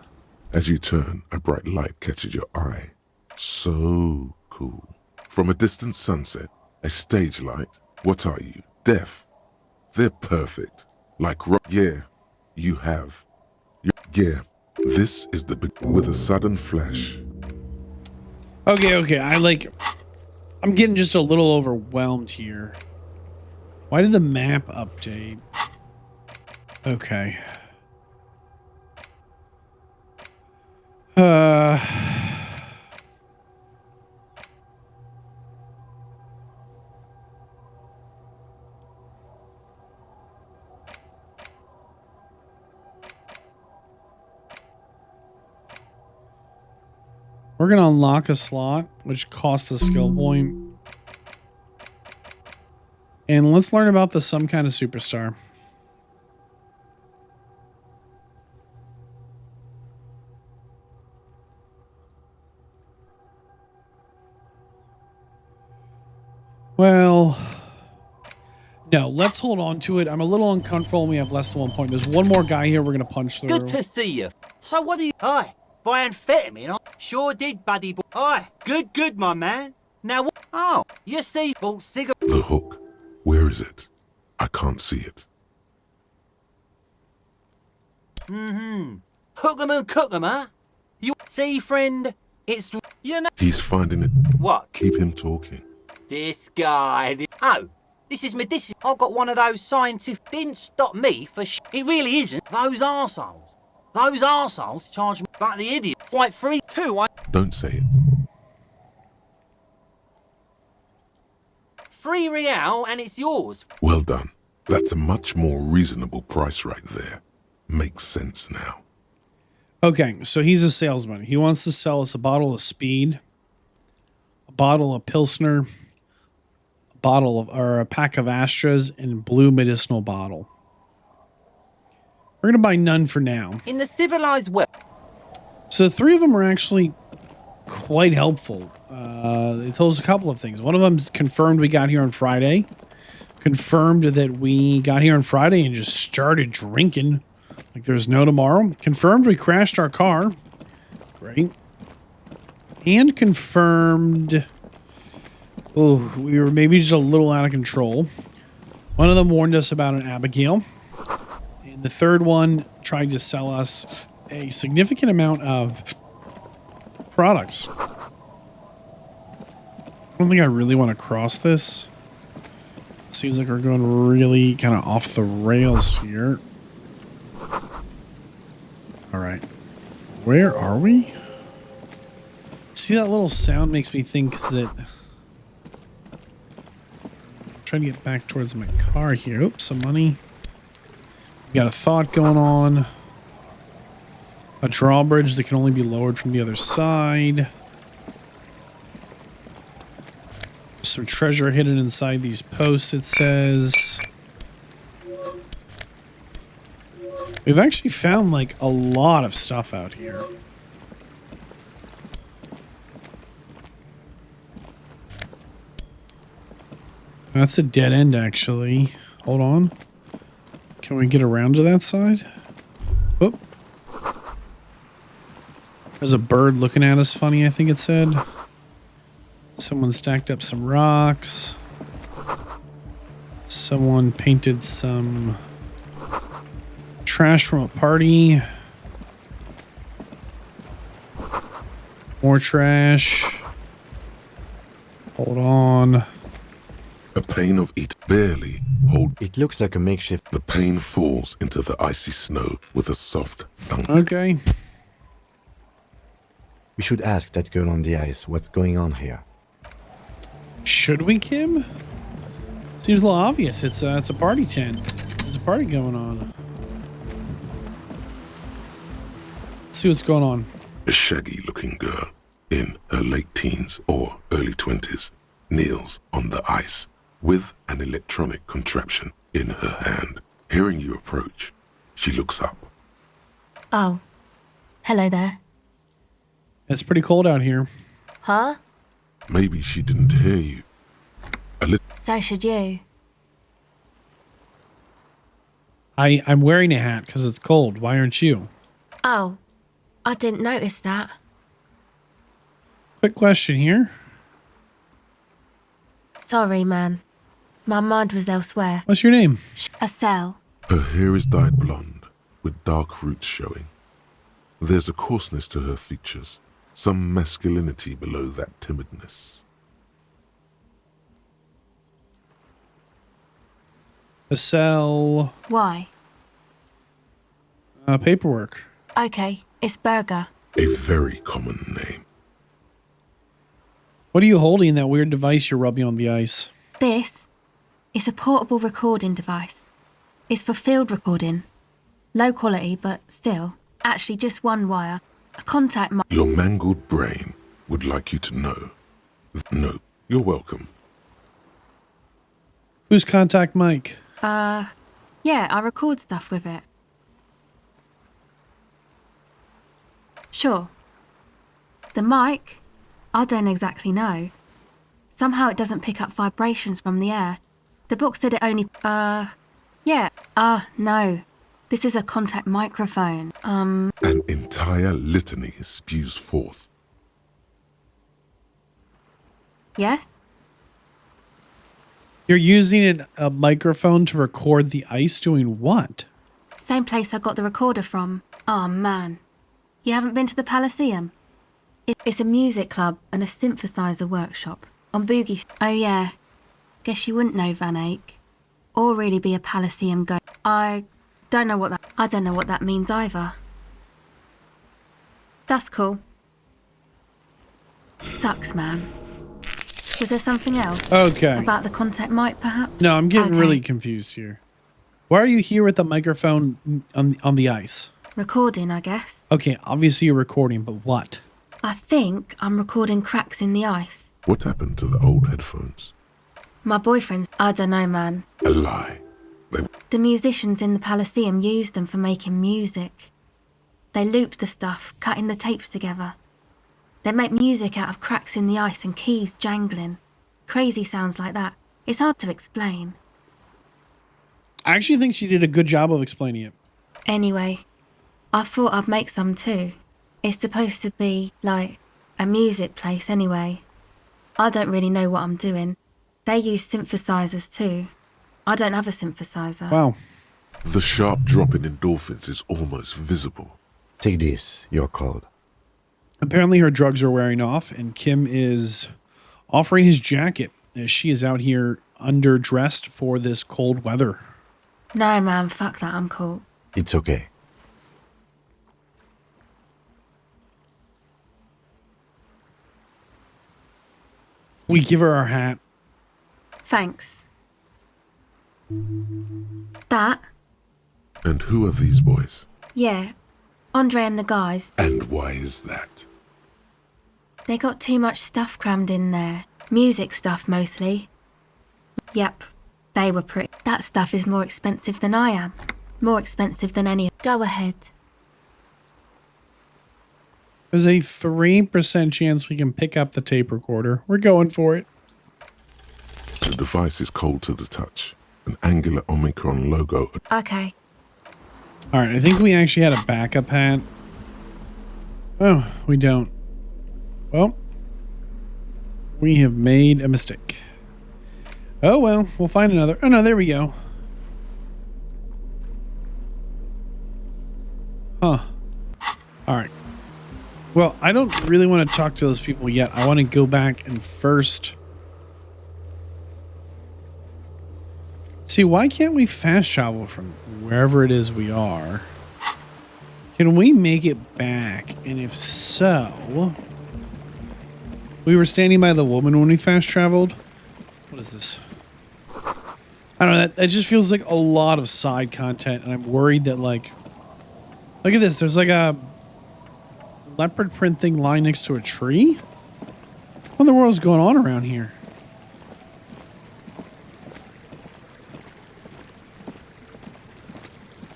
As you turn, a bright light catches your eye. So cool. From a distant sunset, a stage light. What are you? Deaf? They're perfect. Like yeah, you have. Yeah, this is the with a sudden flash. Okay. I'm getting just a little overwhelmed here. Why did the map update? Okay. We're going to unlock a slot, which costs a skill point. And let's learn about the some kind of superstar. Well, no, let's hold on to it. I'm a little uncomfortable when we have less than 1 point. There's one more guy here we're going to punch through. Good to see you. So what do you... Hi. Buy amphetamine, huh? Sure did, buddy boy. Hi. Good, my man. Now what? Oh, you see, bought cigarette... The hook. Where is it? I can't see it. Hook 'em and cook 'em, huh? You see, friend? It's... You know... He's finding it. What? Keep him talking. This guy... Oh, this is medicinal. I've got one of those scientific... Didn't stop me for It really isn't. Those arseholes. Those arseholes charge me like the idiot. Quite free too, Don't say it. £3 and it's yours. Well done. That's a much more reasonable price right there. Makes sense now. Okay, so he's a salesman. He wants to sell us a bottle of Speed, a bottle of Pilsner, a pack of Astras, and blue medicinal bottle. We're going to buy none for now. In the civilized world. So the three of them are actually quite helpful. They told us a couple of things. One of them's confirmed we got here on Friday. Confirmed that we got here on Friday and just started drinking like there was no tomorrow. Confirmed we crashed our car. Great. And confirmed... Oh, we were maybe just a little out of control. One of them warned us about an Abigail. And the third one tried to sell us a significant amount of products. I don't think I really want to cross this. Seems like we're going really kind of off the rails here. All right. Where are we? See, that little sound makes me think that... I'm trying to get back towards my car here. Oops, some money. We got a thought going on. A drawbridge that can only be lowered from the other side. Some treasure hidden inside these posts, it says. We've actually found like a lot of stuff out here. That's a dead end, actually. Hold on. Can we get around to that side? Oop. There's a bird looking at us funny, I think it said. Someone stacked up some rocks. Someone painted some trash from a party. More trash. Hold on. A pane of it barely hold. It looks like a makeshift. The pane falls into the icy snow with a soft thunk. Okay. We should ask that girl on the ice what's going on here. Should we, Kim? Seems a little obvious. It's a party tent. There's a party going on. Let's see what's going on. A shaggy-looking girl in her late teens or early 20s kneels on the ice with an electronic contraption in her hand. Hearing you approach, she looks up. Oh. Hello there. It's pretty cold out here. Huh? Maybe she didn't hear you. So should you. I'm wearing a hat because it's cold. Why aren't you? Oh. I didn't notice that. Quick question here. Sorry, man. My mind was elsewhere. What's your name? A cell. Her hair is dyed blonde, with dark roots showing. There's a coarseness to her features, some masculinity below that timidness. A cell. Why? Paperwork. Okay, it's Burger. A very common name. What are you holding, that weird device you're rubbing on the ice? This is a portable recording device. It's for field recording. Low quality, but still. Actually, just one wire. A contact mic. Your mangled brain would like you to know. No, you're welcome. Who's contact mic? Yeah, I record stuff with it. Sure. The mic? I don't exactly know. Somehow it doesn't pick up vibrations from the air. The book said it only, yeah. No. This is a contact microphone. An entire litany spews forth. Yes? You're using a microphone to record the ice doing what? Same place I got the recorder from. Oh, man. You haven't been to the Elysium? It's a music club and a synthesizer workshop on Boogie. Oh, yeah. Guess you wouldn't know Van Eyck. Or really be a Elysium go. I don't know what that means either. That's cool. Sucks, man. Was there something else? Okay. About the contact mic, perhaps? No, I'm getting Okay. really confused here. Why are you here with the microphone on the ice? Recording, I guess. Okay, obviously you're recording, but what? I think I'm recording cracks in the ice. What happened to the old headphones? My boyfriend's... I don't know, man. A lie. The musicians in the Elysium used them for making music. They looped the stuff, cutting the tapes together. They make music out of cracks in the ice and keys jangling. Crazy sounds like that. It's hard to explain. I actually think she did a good job of explaining it. Anyway, I thought I'd make some too. It's supposed to be, like, a music place anyway. I don't really know what I'm doing. They use synthesizers too. I don't have a synthesizer. Wow. The sharp drop in endorphins is almost visible. Take this, you're cold. Apparently her drugs are wearing off, and Kim is offering his jacket as she is out here underdressed for this cold weather. No, man, fuck that, I'm cool. It's okay. We give her our hat. Thanks. That? And who are these boys? Yeah. Andre and the guys. And why is that? They got too much stuff crammed in there. Music stuff, mostly. Yep. They were pretty... That stuff is more expensive than I am. More expensive than any... Go ahead. There's a 3% chance we can pick up the tape recorder. We're going for it. The device is cold to the touch. An angular Omicron logo. Okay. All right, I think we actually had a backup hat. Oh, we don't. Well, we have made a mistake. Oh, well, we'll find another. Oh, no, there we go. Huh. All right. Well, I don't really want to talk to those people yet. I want to go back and first See, why can't we fast travel from wherever it is we are? Can we make it back? And if so, we were standing by the woman when we fast traveled. What is this? I don't know. That just feels like a lot of side content, and I'm worried that, like, look at this. There's like a leopard print thing lying next to a tree. What in the world is going on around here?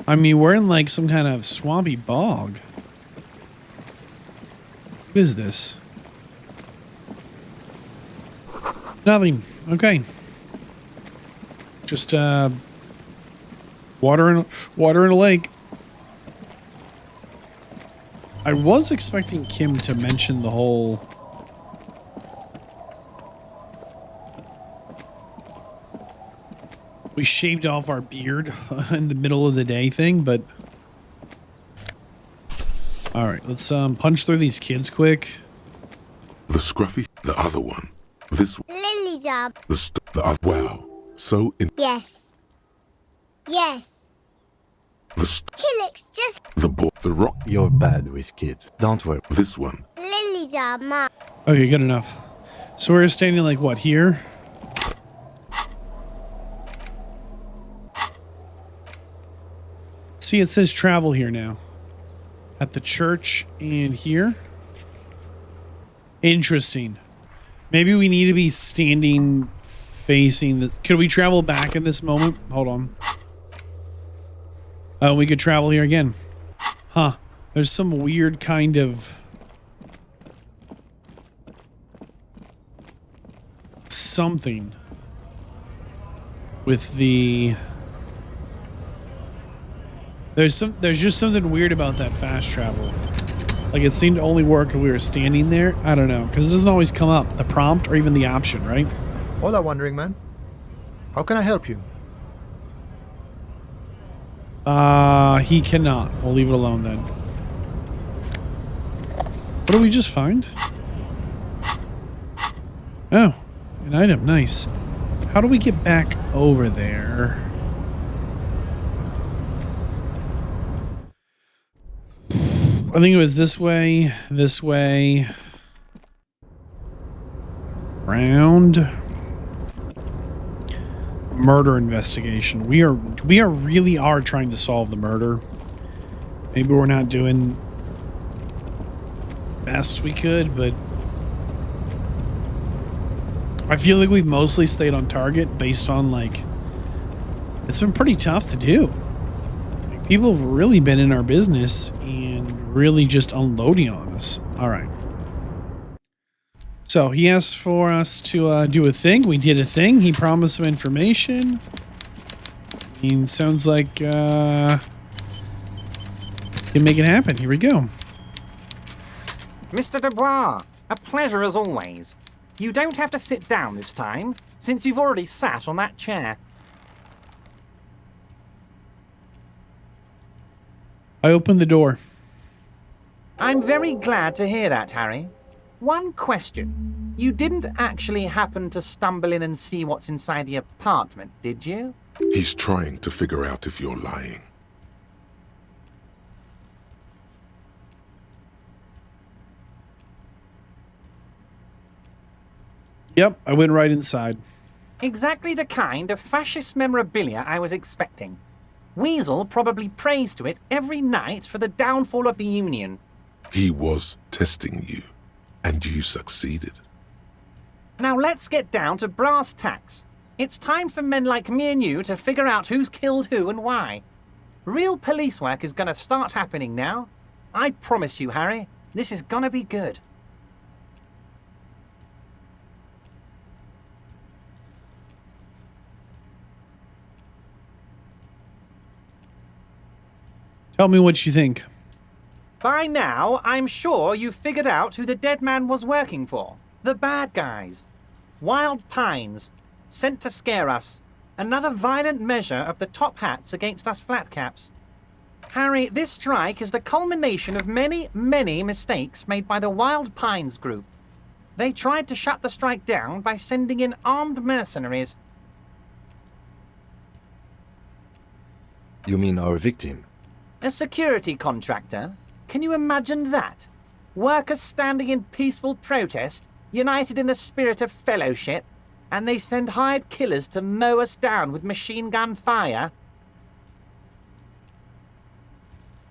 I mean, we're in like some kind of swampy bog. What is this? Nothing. Okay. Just water in a lake. I was expecting Kim to mention the whole we shaved off our beard in the middle of the day thing, but all right, let's punch through these kids quick. The scruffy, the other one. This Lily Dub. the other. Wow. So in Yes. Yes. the He looks just the boy, the rock. You're bad with kids. Don't worry. This one. Lily Dub, Ma. Okay, good enough. So we're standing like what, here? See, it says travel here now. At the church and here. Interesting. Maybe we need to be standing facing the... Could we travel back in this moment? Hold on. Oh, we could travel here again. Huh. There's some weird kind of... something with the... There's just something weird about that fast travel. Like, it seemed to only work if we were standing there. I don't know, because it doesn't always come up, the prompt or even the option, right? Hola, Wandering Man. How can I help you? He cannot. We'll leave it alone then. What did we just find? Oh, an item. Nice. How do we get back over there? I think it was this way, round. Murder investigation. We really are trying to solve the murder. Maybe we're not doing best we could, but I feel like we've mostly stayed on target based on, like, it's been pretty tough to do. Like, people have really been in our business and really just unloading on us. All right. So he asked for us to do a thing. We did a thing. He promised some information. I mean, sounds like can make it happen. Here we go. Mr. Dubois, a pleasure as always. You don't have to sit down this time, since you've already sat on that chair. I opened the door. I'm very glad to hear that, Harry. One question. You didn't actually happen to stumble in and see what's inside the apartment, did you? He's trying to figure out if you're lying. Yep, I went right inside. Exactly the kind of fascist memorabilia I was expecting. Weasel probably prays to it every night for the downfall of the Union. He was testing you, and you succeeded. Now let's get down to brass tacks. It's time for men like me and you to figure out who's killed who and why. Real police work is gonna start happening now. I promise you, Harry, this is gonna be good. Tell me what you think. By now, I'm sure you've figured out who the dead man was working for. The bad guys. Wild Pines. Sent to scare us. Another violent measure of the top hats against us flatcaps. Harry, this strike is the culmination of many, many mistakes made by the Wild Pines group. They tried to shut the strike down by sending in armed mercenaries. You mean our victim? A security contractor? Can you imagine that? Workers standing in peaceful protest, united in the spirit of fellowship, and they send hired killers to mow us down with machine gun fire?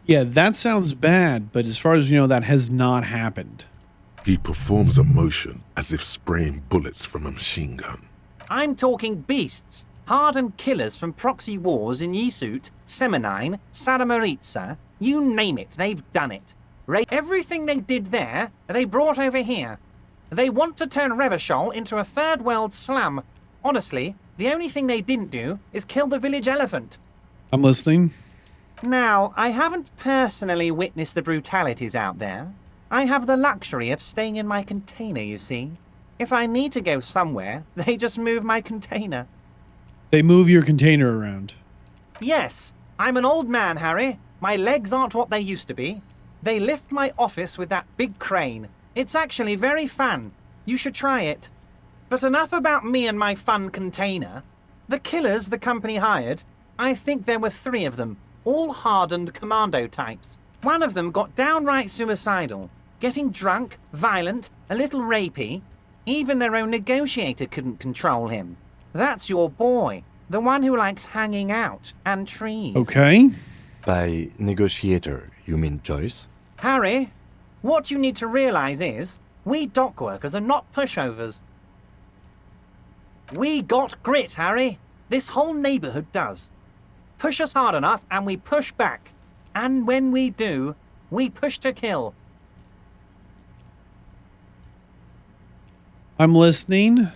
Yeah, that sounds bad, but as far as we know, that has not happened. He performs a motion as if spraying bullets from a machine gun. I'm talking beasts. Hardened killers from proxy wars in Yisut, Semenine, Saramaritsa, you name it, they've done it. Everything they did there, they brought over here. They want to turn Revachol into a third world slum. Honestly, the only thing they didn't do is kill the village elephant. I'm listening. Now, I haven't personally witnessed the brutalities out there. I have the luxury of staying in my container, you see. If I need to go somewhere, they just move my container. They move your container around. Yes, I'm an old man, Harry. My legs aren't what they used to be. They lift my office with that big crane. It's actually very fun. You should try it. But enough about me and my fun container. The killers the company hired, I think there were 3 of them, all hardened commando types. One of them got downright suicidal, getting drunk, violent, a little rapey. Even their own negotiator couldn't control him. That's your boy, the one who likes hanging out and trees. Okay. By negotiator, you mean Joyce? Harry, what you need to realize is, we dock workers are not pushovers. We got grit, Harry. This whole neighborhood does. Push us hard enough and we push back. And when we do, we push to kill. I'm listening.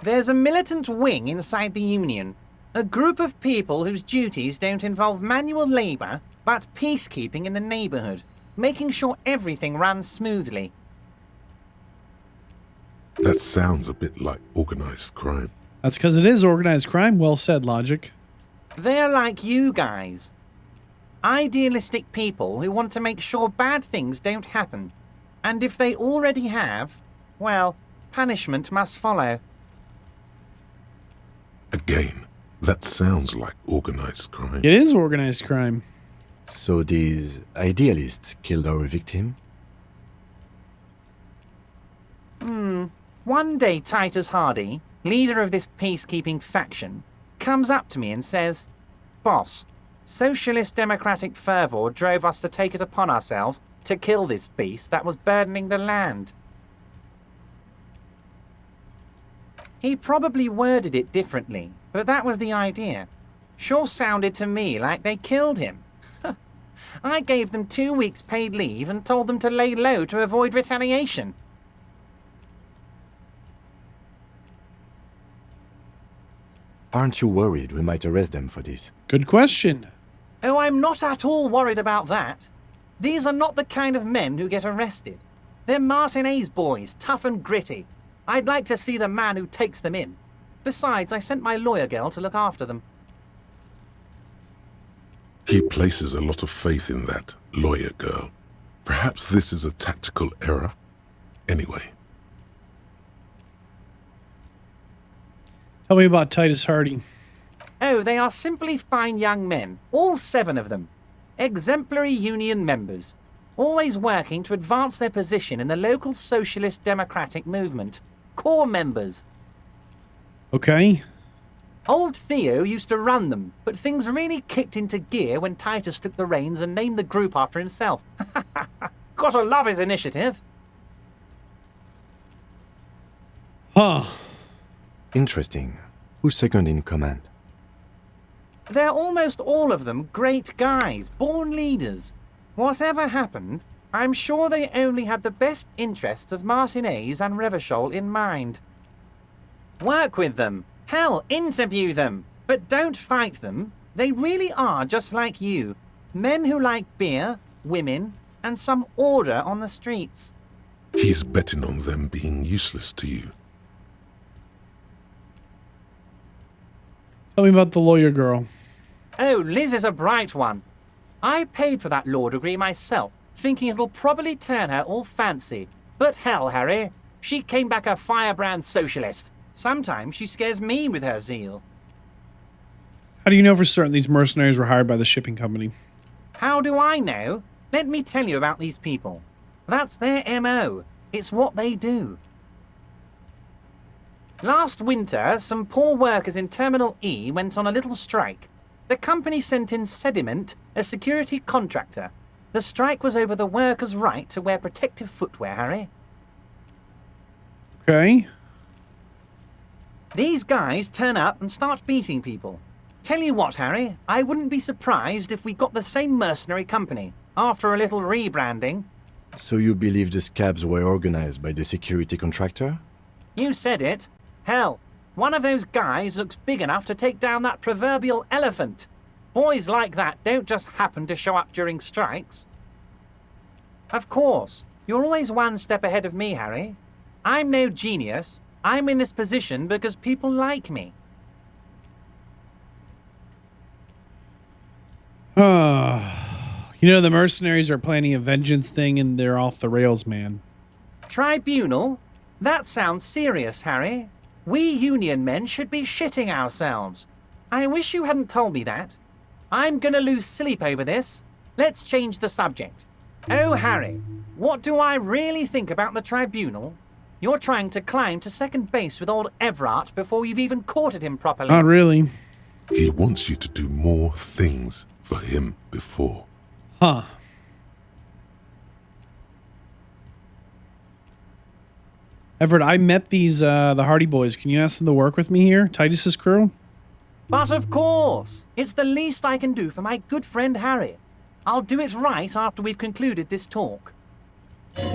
There's a militant wing inside the Union. A group of people whose duties don't involve manual labor, but peacekeeping in the neighborhood, making sure everything runs smoothly. That sounds a bit like organized crime. That's because it is organized crime. Well said, Logic. They're like you guys. Idealistic people who want to make sure bad things don't happen. And if they already have, well, punishment must follow. Again, that sounds like organized crime. It is organized crime. So these idealists killed our victim? One day Titus Hardy, leader of this peacekeeping faction, comes up to me and says, "Boss, socialist democratic fervor drove us to take it upon ourselves to kill this beast that was burdening the land." He probably worded it differently, but that was the idea. Sure sounded to me like they killed him. I gave them 2 weeks paid leave and told them to lay low to avoid retaliation. Aren't you worried we might arrest them for this? Good question. Oh, I'm not at all worried about that. These are not the kind of men who get arrested. They're Martinez boys, tough and gritty. I'd like to see the man who takes them in. Besides, I sent my lawyer girl to look after them. He places a lot of faith in that lawyer girl. Perhaps this is a tactical error. Anyway. Tell me about Titus Hardy. Oh, they are simply fine young men, all 7 of them. Exemplary union members, always working to advance their position in the local socialist democratic movement. Core members. Okay. Old Theo used to run them, but things really kicked into gear when Titus took the reins and named the group after himself. Gotta love his initiative. Huh. Interesting. Who's second in command? They're almost all of them great guys, born leaders. Whatever happened, I'm sure they only had the best interests of Martinez and Revachol in mind. Work with them. Hell, interview them. But don't fight them. They really are just like you. Men who like beer, women, and some order on the streets. He's betting on them being useless to you. Tell me about the lawyer girl. Oh, Liz is a bright one. I paid for that law degree myself, thinking it'll probably turn her all fancy. But hell, Harry, she came back a firebrand socialist. Sometimes she scares me with her zeal. How How do you know for certain these mercenaries were hired by the shipping company? How do I know? Let me tell you about these people. That's their MO. It's what they do. Last winter, some poor workers in Terminal E went on a little strike. The company sent in Sediment, a security contractor. The strike was over the workers' right to wear protective footwear, Harry. Okay. These guys turn up and start beating people. Tell you what, Harry, I wouldn't be surprised if we got the same mercenary company after a little rebranding. So you believe the scabs were organized by the security contractor? You said it. Hell, one of those guys looks big enough to take down that proverbial elephant. Boys like that don't just happen to show up during strikes. Of course, you're always one step ahead of me, Harry. I'm no genius. I'm in this position because people like me. You know, the mercenaries are planning a vengeance thing and they're off the rails, man. Tribunal? That sounds serious, Harry. We Union men should be shitting ourselves. I wish you hadn't told me that. I'm gonna lose sleep over this. Let's change the subject. Oh, Harry, what do I really think about the tribunal? You're trying to climb to second base with old Everard before you've even courted him properly. Not really. He wants you to do more things for him before. Huh. Everett, I met these, the Hardy Boys. Can you ask them to work with me here? Titus's crew? But of course, it's the least I can do for my good friend Harry. I'll do it right after we've concluded this talk.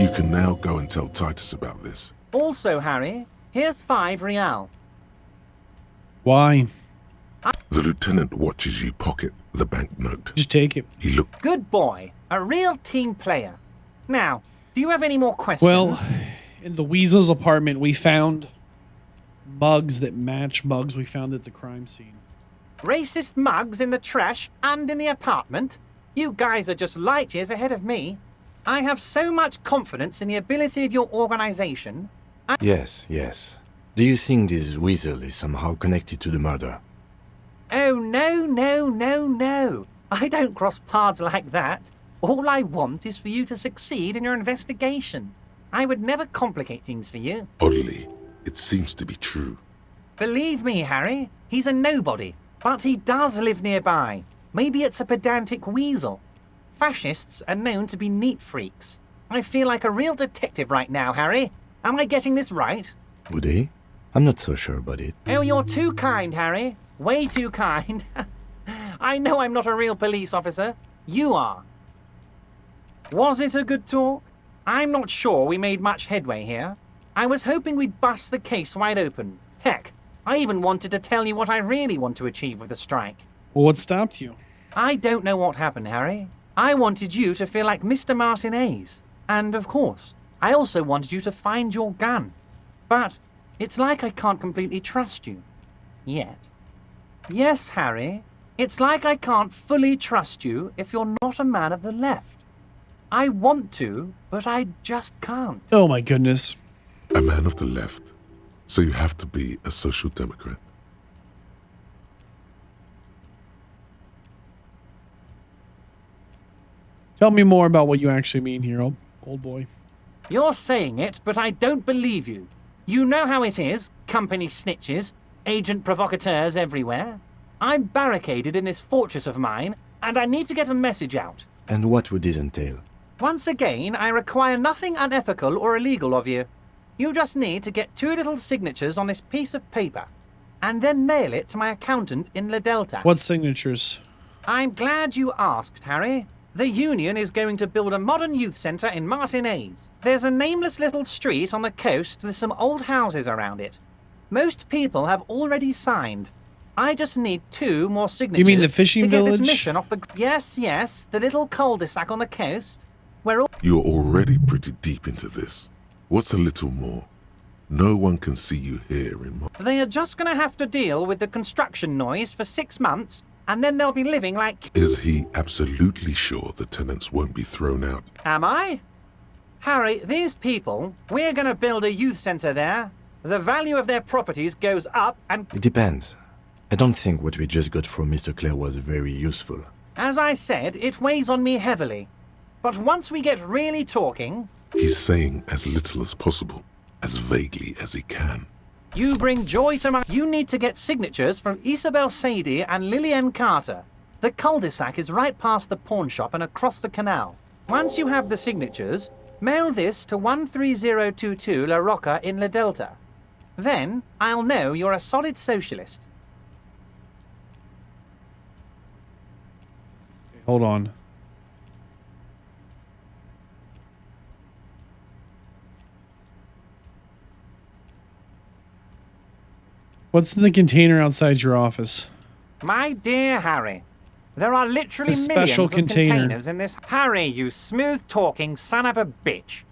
You can now go and tell Titus about this. Also, Harry, here's 5 real. Why? The lieutenant watches you pocket the banknote. Just take it. He looked... Good boy. A real team player. Now, do you have any more questions? Well, in the Weasel's apartment, we found mugs that match mugs we found at the crime scene. Racist mugs in the trash and in the apartment? You guys are just light years ahead of me. I have so much confidence in the ability of your organization. Yes, yes. Do you think this Weasel is somehow connected to the murder? Oh, no, no, no, no. I don't cross paths like that. All I want is for you to succeed in your investigation. I would never complicate things for you. Oddly, it seems to be true. Believe me, Harry, he's a nobody. But he does live nearby. Maybe it's a pedantic weasel. Fascists are known to be neat freaks. I feel like a real detective right now, Harry. Am I getting this right? Would he? I'm not so sure about it. Oh, you're too kind, Harry. Way too kind. I know I'm not a real police officer. You are. Was it a good talk? I'm not sure we made much headway here. I was hoping we'd bust the case wide open. Heck, I even wanted to tell you what I really want to achieve with the strike. Well, what stopped you? I don't know what happened, Harry. I wanted you to feel like Mr. Martinez. And, of course, I also wanted you to find your gun. But it's like I can't completely trust you. Yet. Yes, Harry, it's like I can't fully trust you if you're not a man of the left. I want to, but I just can't. Oh, my goodness. A man of the left. So you have to be a social democrat. Tell me more about what you actually mean here, old boy. You're saying it, but I don't believe you. You know how it is, company snitches, agent provocateurs everywhere. I'm barricaded in this fortress of mine, and I need to get a message out. And what would this entail? Once again, I require nothing unethical or illegal of you. You just need to get 2 little signatures on this piece of paper, and then mail it to my accountant in La Delta. What signatures? I'm glad you asked, Harry. The Union is going to build a modern youth centre in Martinez. There's a nameless little street on the coast with some old houses around it. Most people have already signed. I just need 2 more signatures. You mean the fishing village? To get this mission off the... Yes, yes, the little cul-de-sac on the coast. Where all... You're already pretty deep into this. What's a little more? No one can see you here in... They are just going to have to deal with the construction noise for 6 months, and then they'll be living like... Is he absolutely sure the tenants won't be thrown out? Am I? Harry, these people, we're going to build a youth centre there. The value of their properties goes up and... It depends. I don't think what we just got from Mr. Clare was very useful. As I said, it weighs on me heavily. But once we get really talking... He's saying as little as possible, as vaguely as he can. You bring joy to my... You need to get signatures from Isabel Sadie and Lillian Carter. The cul-de-sac is right past the pawn shop and across the canal. Once you have the signatures, mail this to 13022 La Rocca in La Delta. Then I'll know you're a solid socialist. Hold on. What's in the container outside your office? My dear Harry, there are literally A special millions of container. containers in this. Harry, you smooth-talking son of a bitch.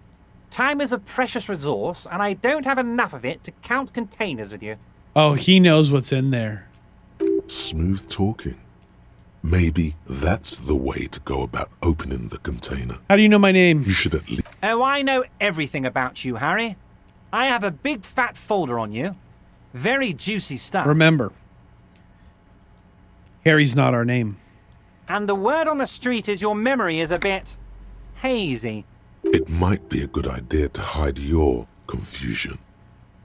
Time is a precious resource, and I don't have enough of it to count containers with you. Oh, he knows what's in there. Smooth talking. Maybe that's the way to go about opening the container. How do you know my name? You should at least... Oh, I know everything about you, Harry. I have a big fat folder on you. Very juicy stuff. Remember, Harry's not our name. And the word on the street is your memory is a bit hazy. It might be a good idea to hide your confusion.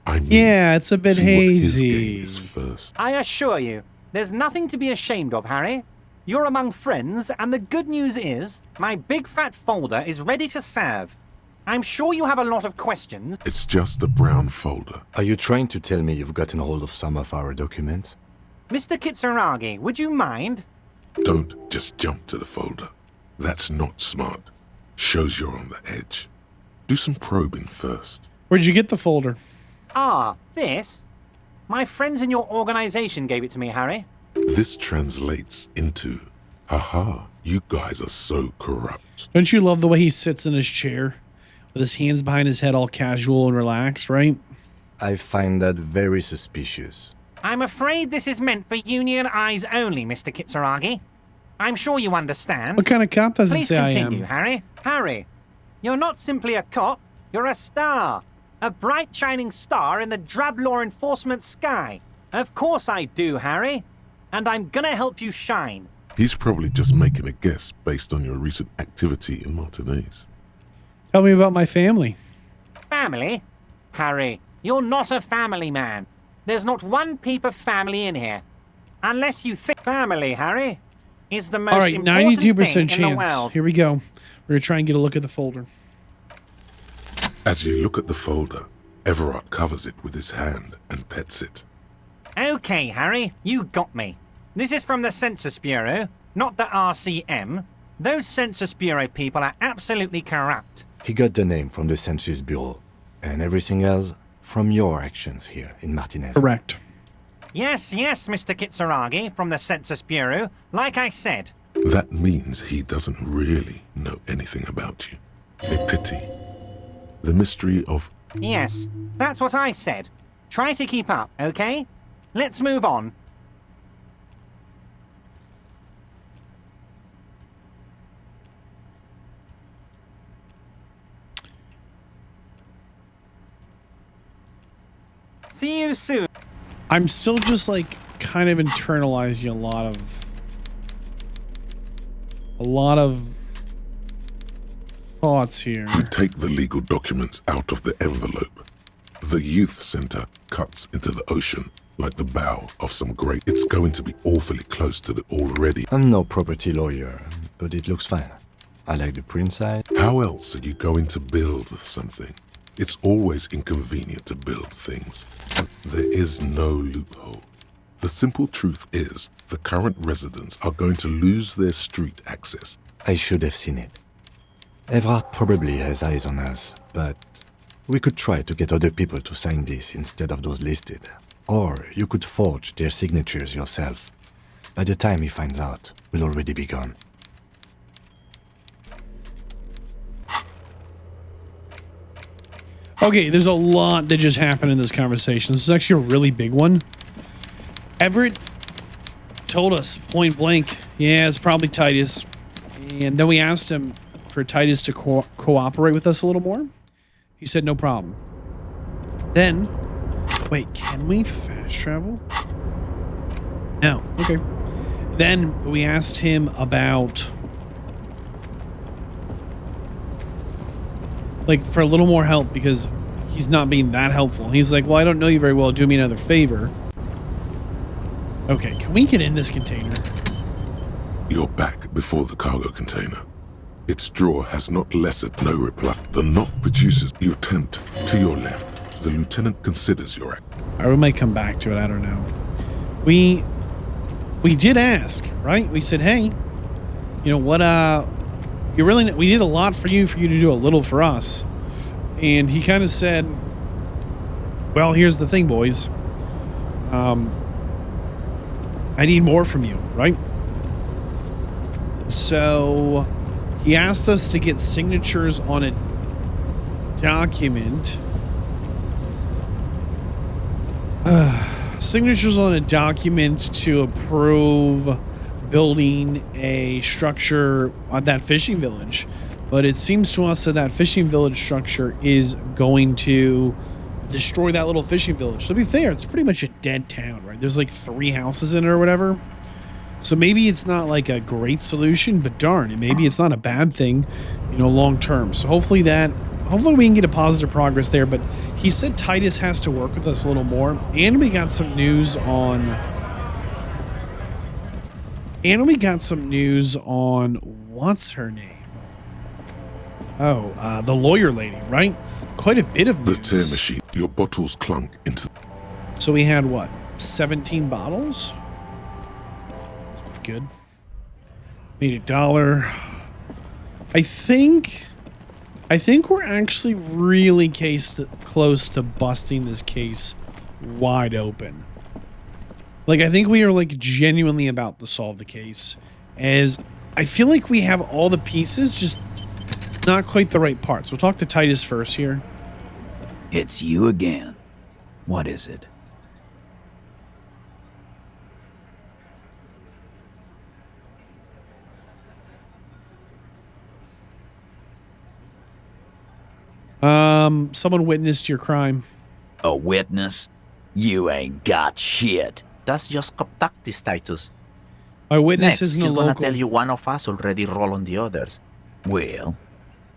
I mean, Yeah, it's a bit see what his hazy. game is first. I assure you, there's nothing to be ashamed of, Harry. You're among friends, and the good news is, my big fat folder is ready to serve. I'm sure you have a lot of questions. It's just a brown folder. Are you trying to tell me you've gotten hold of some of our documents? Mr. Kitsuragi, would you mind? Don't just jump to the folder. That's not smart. Shows you're on the edge. Do some probing first. Where'd you get the folder? Ah, this? My friends in your organization gave it to me, Harry. This translates into, haha, you guys are so corrupt. Don't you love the way he sits in his chair with his hands behind his head, all casual and relaxed, right? I find that very suspicious. I'm afraid this is meant for union eyes only, Mr. Kitsuragi. I'm sure you understand. What kind of cop does it Please say I continue, am? Harry. Harry, you're not simply a cop, you're a star. A bright shining star in the drab law enforcement sky. Of course I do, Harry. And I'm gonna help you shine. He's probably just making a guess based on your recent activity in Martinez. Tell me about my family. Family? Harry, you're not a family man. There's not one peep of family in here. Unless you think family, Harry, is the most All right, important 92% thing in the chance. world. Here we go. We're going to try and get a look at the folder. As you look at the folder, Everard covers it with his hand and pets it. Okay, Harry, you got me. This is from the Census Bureau, not the RCM. Those Census Bureau people are absolutely corrupt. He got the name from the Census Bureau, and everything else from your actions here in Martinez. Correct. Yes, Mr. Kitsuragi, from the Census Bureau, like I said. That means he doesn't really know anything about you. A pity. The mystery of... Yes, that's what I said. Try to keep up, okay? Let's move on. See you soon. I'm still just like kind of internalizing a lot of thoughts here. You take the legal documents out of the envelope. The youth center cuts into the ocean like the bow of some great... It's going to be awfully close to the already... I'm no property lawyer, but it looks fine. I like the print side. How else are you going to build something? It's always inconvenient to build things. And there is no loophole. The simple truth is, the current residents are going to lose their street access. I should have seen it. Everard probably has eyes on us, but we could try to get other people to sign this instead of those listed. Or you could forge their signatures yourself. By the time he finds out, we'll already be gone. Okay, there's a lot that just happened in this conversation. This is actually a really big one. Everett told us point blank, yeah, it's probably Titus. And then we asked him for Titus to cooperate with us a little more. He said no problem. Then, wait, can we fast travel? No. Okay. Then we asked him about, like, for a little more help because he's not being that helpful. He's like, well, I don't know you very well. Do me another favor. Okay, can we get in this container? You're back before the cargo container. Its drawer has not lessened, no reply. The knock produces you attempt to your left. The lieutenant considers your act. Or we might come back to it, I don't know. We did ask, right? We said, hey, you know what, we did a lot for you to do a little for us. And he kind of said, well, here's the thing, boys. I need more from you, right? So he asked us to get signatures on a document. Signatures on a document to approve building a structure on that fishing village. But it seems to us that that fishing village structure is going to destroy that little fishing village. To be fair, it's pretty much a dead town, right? There's like 3 houses in it or whatever. So maybe it's not like a great solution, but darn, maybe it's not a bad thing, you know, long term. So hopefully we can get a positive progress there. But he said Titus has to work with us a little more. And we got some news on what's her name? Oh, the lawyer lady, right? Quite a bit of news. The tear machine. Your bottles clunk into. So we had what? 17 bottles? That's pretty good. Made $1. I think we're actually really close to busting this case wide open. Like, I think we are like genuinely about to solve the case, as I feel like we have all the pieces, just not quite the right parts. We'll talk to Titus first here. It's you again. What is it? Someone witnessed your crime. A witness? You ain't got shit. That's just contactis, Titus. Our witness Next, isn't a he's gonna local. tell you one of us already rolled on the others. Well,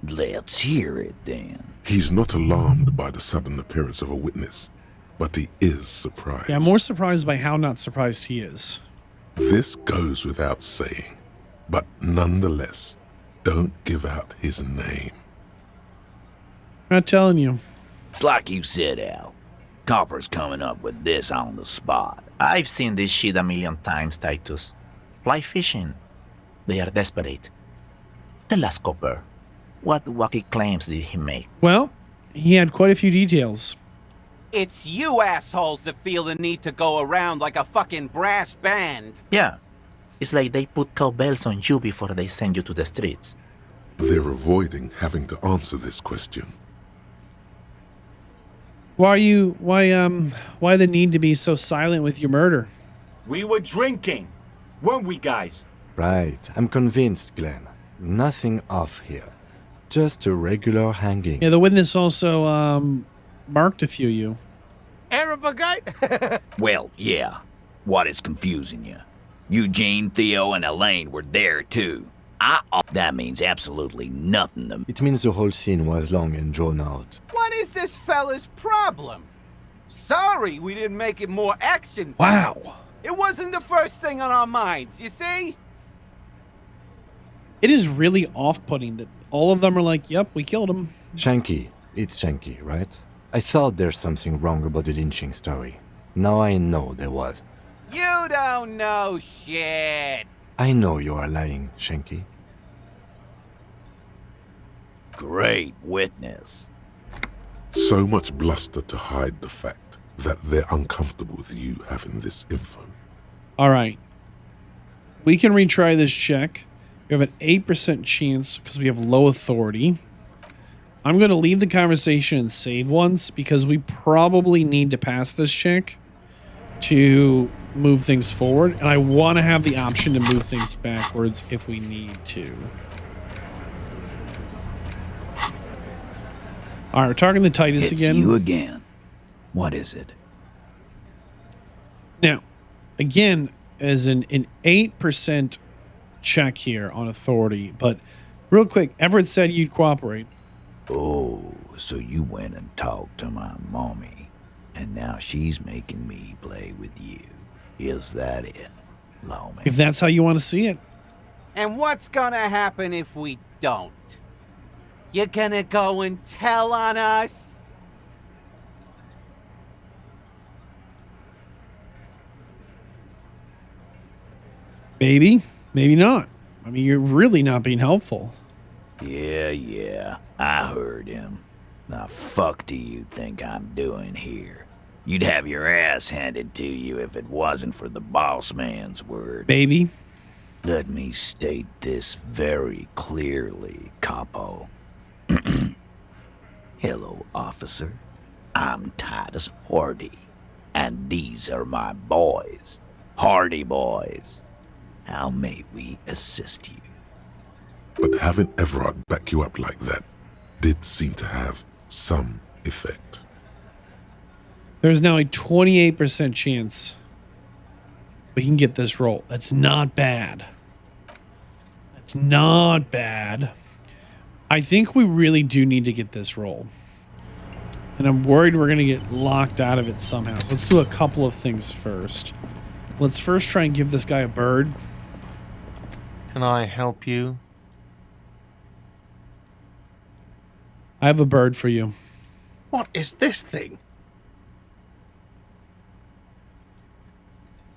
let's hear it then. He's not alarmed by the sudden appearance of a witness, but he is surprised. Yeah, I'm more surprised by how not surprised he is. This goes without saying, but nonetheless, don't give out his name. Not telling you. It's like you said, Al. Copper's coming up with this on the spot. I've seen this shit a million times, Titus. Fly fishing. They are desperate. Tell us, Copper, what wacky claims did he make? Well, he had quite a few details. It's you assholes that feel the need to go around like a fucking brass band. Yeah. It's like they put cowbells on you before they send you to the streets. They're avoiding having to answer this question. Why the need to be so silent with your murder? We were drinking, weren't we, guys? Right. I'm convinced, Glenn. Nothing off here. Just a regular hanging. Yeah, the witness also marked a few of you. Well, yeah. What is confusing you? Eugene, Theo, and Elaine were there, too. That means absolutely nothing to me. It means the whole scene was long and drawn out. What is this fella's problem? Sorry we didn't make it more action. Wow. It wasn't the first thing on our minds, you see? It is really off-putting that all of them are like, yep, we killed him. Shanky. It's Shanky, right? I thought there's something wrong about the lynching story. Now I know there was. You don't know shit. I know you are lying, Shanky. Great witness. So much bluster to hide the fact that they're uncomfortable with you having this info. All right. We can retry this check. We have an 8% chance because we have low authority. I'm going to leave the conversation and save once because we probably need to pass this check to move things forward. And I want to have the option to move things backwards if we need to. All right, we're talking to Titus again. It's you again. What is it? Now, again, as an 8% check here on authority. But real quick, Everett said you'd cooperate. Oh, so you went and talked to my mommy, and now she's making me play with you. Is that it, Lawman? If that's how you want to see it. And what's gonna happen if we don't? You're gonna go and tell on us? Maybe, maybe not. I mean, you're really not being helpful. Yeah, I heard him. The fuck do you think I'm doing here? You'd have your ass handed to you if it wasn't for the boss man's word. Baby. Let me state this very clearly, Capo. Hello, officer. I'm Titus Hardy, and these are my boys. Hardy boys. How may we assist you? But having Everard back you up like that did seem to have some effect. There's now a 28% chance we can get this roll. That's not bad. That's not bad. I think we really do need to get this roll. And I'm worried we're going to get locked out of it somehow. So let's do a couple of things first. Let's first try and give this guy a bird. Can I help you? I have a bird for you. What is this thing?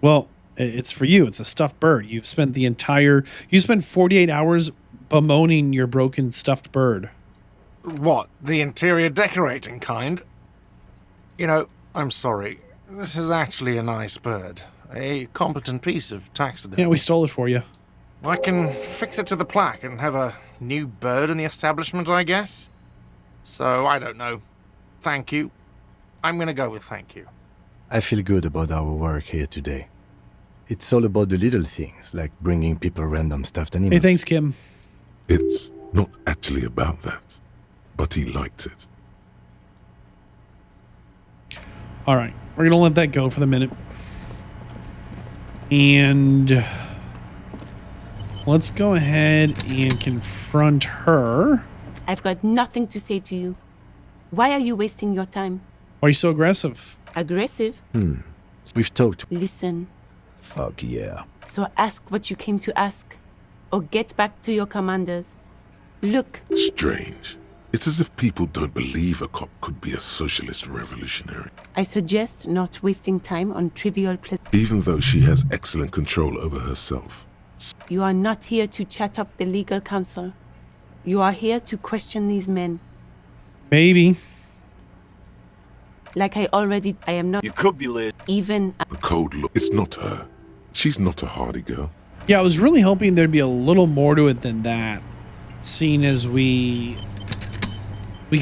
Well, it's for you. It's a stuffed bird. You spent 48 hours bemoaning your broken stuffed bird. What, the interior decorating kind? You know, I'm sorry. This is actually a nice bird. A competent piece of taxidermy. Yeah, we stole it for you. I can fix it to the plaque and have a new bird in the establishment, I guess. So, I don't know. Thank you. I'm gonna go with thank you. I feel good about our work here today. It's all about the little things, like bringing people random stuffed animals. Hey, thanks, Kim. It's not actually about that, but he liked it. All right, we're gonna let that go for the minute. And let's go ahead and confront her. I've got nothing to say to you. Why are you wasting your time? Why are you so aggressive? Aggressive? We've talked. Listen. Fuck yeah. So ask what you came to ask. Or get back to your commanders. Look. Strange. It's as if people don't believe a cop could be a socialist revolutionary. I suggest not wasting time on trivial Even though she has excellent control over herself. You are not here to chat up the legal counsel. You are here to question these men. Maybe. Like I am not. You could be lit. Even. The cold look. It's not her. She's not a hardy girl. Yeah, I was really hoping there'd be a little more to it than that. Seeing as we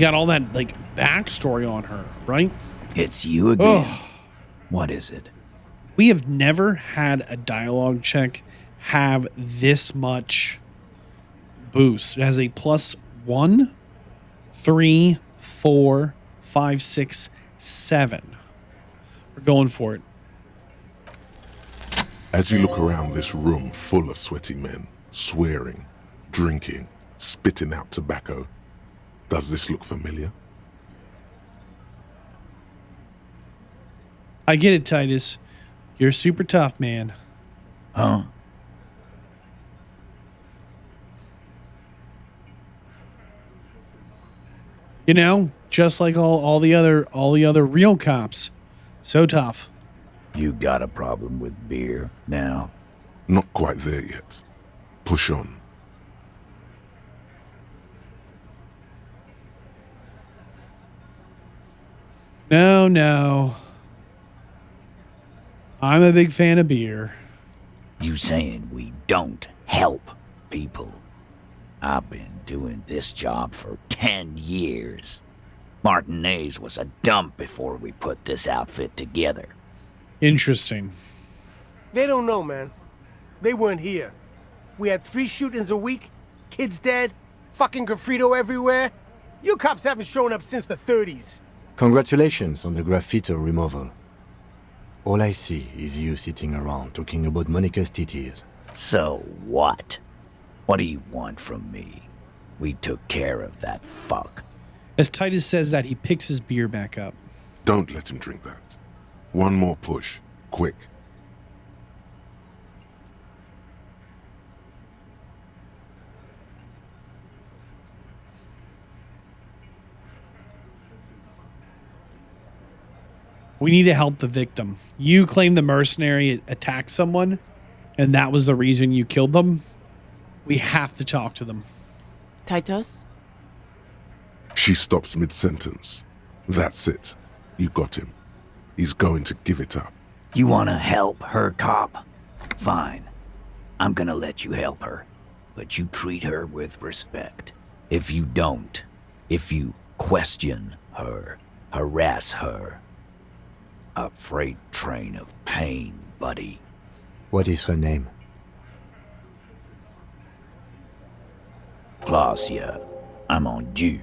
got all that, like, backstory on her, right? It's you again. Ugh. What is it? We have never had a dialogue check have this much boost. It has a +1, 3, 4, 5, 6, 7. We're going for it. As you look around this room full of sweaty men, swearing, drinking, spitting out tobacco, does this look familiar? I get it, Titus. You're super tough, man. Huh? You know, just like all the other real cops. So tough. You got a problem with beer now? Not quite there yet. Push on. No. I'm a big fan of beer. You saying we don't help people? I've been doing this job for 10 years. Martinez was a dump before we put this outfit together. Interesting. They don't know, man. They weren't here. We had 3 shootings a week, kids dead, fucking graffito everywhere. You cops haven't shown up since the 30s. Congratulations on the graffiti removal. All I see is you sitting around talking about Monica's titties. So what? What do you want from me? We took care of that fuck. As Titus says that, he picks his beer back up. Don't let him drink that. One more push. Quick. We need to help the victim. You claim the mercenary attacked someone, and that was the reason you killed them. We have to talk to them. Titus? She stops mid-sentence. That's it. You got him. He's going to give it up. You wanna help her, cop? Fine. I'm gonna let you help her. But you treat her with respect. If you don't, if you question her, harass her, a freight train of pain, buddy. What is her name? Glacia. I'm on due.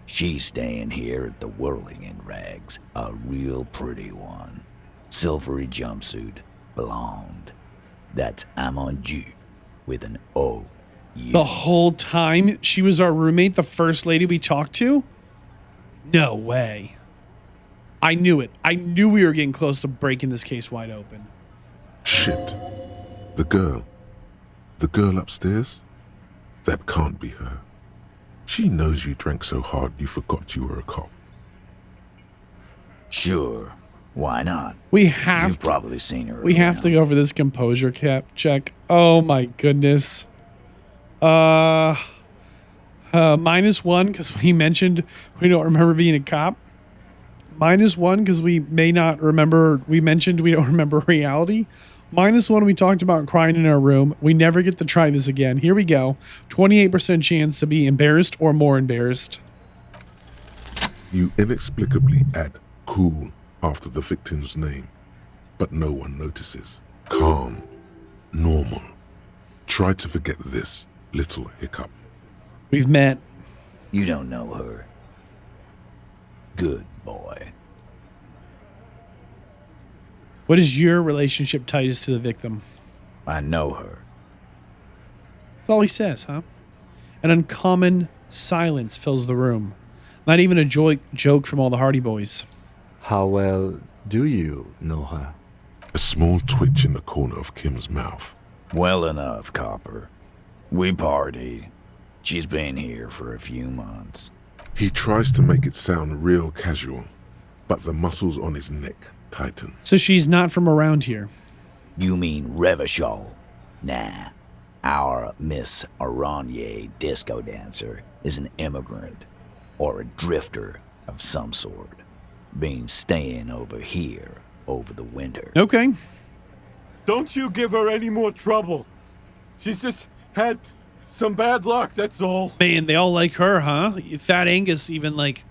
She's staying here at the Whirling in Rags. A real pretty one. Silvery jumpsuit. Blonde. That's I'm on due. With an O. The whole time she was our roommate, the first lady we talked to? No way. I knew it. I knew we were getting close to breaking this case wide open. Shit. The girl. The girl upstairs? That can't be her. She knows you drank so hard you forgot you were a cop. Sure. Why not? We have You've probably seen her. We have to go over this composure check. Oh my goodness. -1 because we mentioned we don't remember being a cop. -1 because we may not remember. We mentioned we don't remember reality. -1 we talked about crying in our room. We never get to try this again. Here we go. 28% chance to be embarrassed or more embarrassed. You inexplicably add cool after the victim's name, but no one notices. Calm. Normal. Try to forget this little hiccup. We've met. You don't know her. Good boy. What is your relationship, Titus, to the victim? I know her. That's all he says, huh? An uncommon silence fills the room. Not even a joke from all the Hardy Boys. How well do you know her? A small twitch in the corner of Kim's mouth. Well enough, Copper. We partied. She's been here for a few months. He tries to make it sound real casual, but the muscles on his neck tighten. So she's not from around here. You mean Revachol? Nah. Our Miss Aranye disco dancer is an immigrant or a drifter of some sort. Been staying over here over the winter. Okay. Don't you give her any more trouble. She's just had some bad luck, that's all. Man, they all like her, huh? Fat Angus even like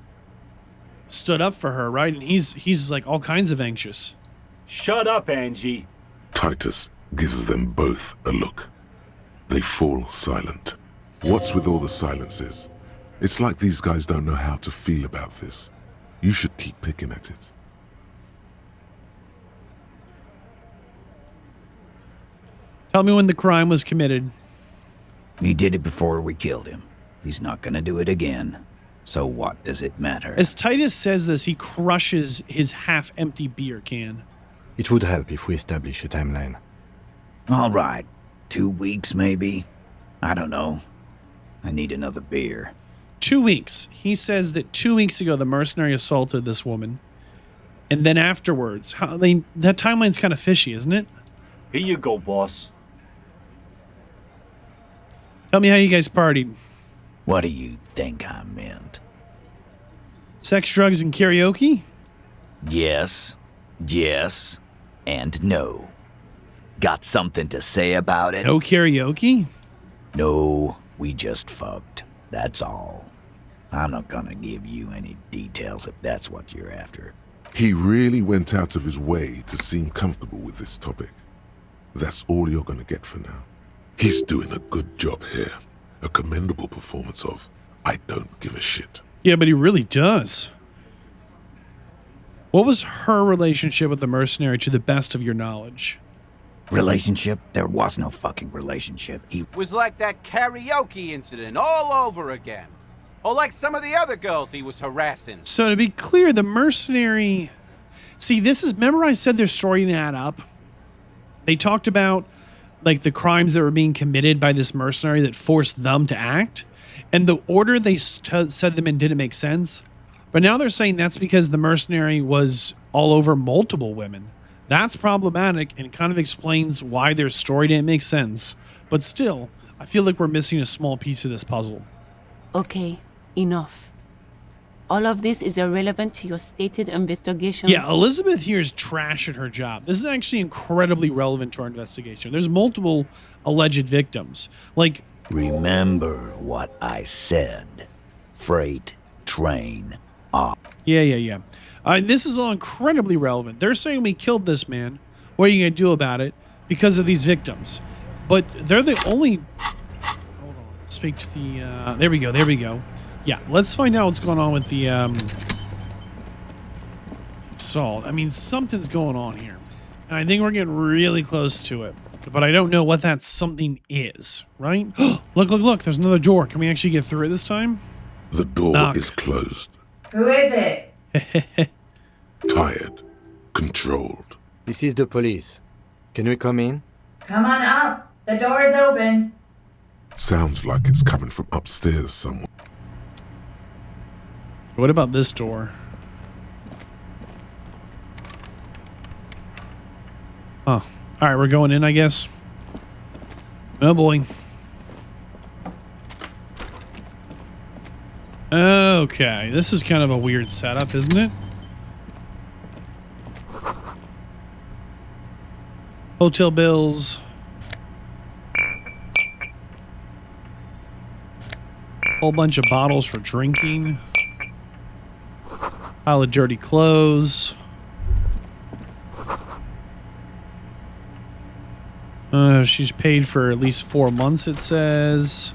stood up for her, right? And he's like all kinds of anxious. Shut up, Angie. Titus gives them both a look. They fall silent. What's with all the silences? It's like these guys don't know how to feel about this. You should keep picking at it. Tell me when the crime was committed. He did it before we killed him. He's not gonna do it again. So what does it matter? As Titus says this, he crushes his half-empty beer can. It would help if we establish a timeline. All right. 2 weeks, maybe? I don't know. I need another beer. 2 weeks. He says that 2 weeks ago, the mercenary assaulted this woman. And then afterwards, that timeline's kind of fishy, isn't it? Here you go, boss. Tell me how you guys partied. What do you think I meant? Sex, drugs, and karaoke? Yes, and no. Got something to say about it? No karaoke? No, we just fucked. That's all. I'm not gonna give you any details if that's what you're after. He really went out of his way to seem comfortable with this topic. That's all you're gonna get for now. He's doing a good job here. A commendable performance of I don't give a shit. Yeah, but he really does. What was her relationship with the mercenary to the best of your knowledge? Relationship? There was no fucking relationship. He Was like that karaoke incident all over again. Or like some of the other girls he was harassing. So to be clear, the mercenary... See, this is... Remember I said their story didn't add up? They talked about like the crimes that were being committed by this mercenary that forced them to act. And the order they said them in didn't make sense. But now they're saying that's because the mercenary was all over multiple women. That's problematic and kind of explains why their story didn't make sense. But still, I feel like we're missing a small piece of this puzzle. Okay, enough. All of this is irrelevant to your stated investigation. Yeah, Elizabeth here is trash at her job. This is actually incredibly relevant to our investigation. There's multiple alleged victims. Like, remember what I said. Freight train off. Yeah. This is all incredibly relevant. They're saying we killed this man. What are you going to do about it? Because of these victims. But they're the only... Hold on. Speak to the... There we go. Yeah, let's find out what's going on with the... assault. I mean, something's going on here. And I think we're getting really close to it. But I don't know what that something is, right? Look. There's another door. Can we actually get through it this time? The door Knock. is closed. Who is it? Tired. Controlled. This is the police. Can we come in? Come on up. The door is open. Sounds like it's coming from upstairs somewhere. What about this door? Huh. Alright, we're going in, I guess. Oh boy. Okay, this is kind of a weird setup, isn't it? Hotel bills. Whole bunch of bottles for drinking. Pile of dirty clothes. She's paid for at least 4 months, it says.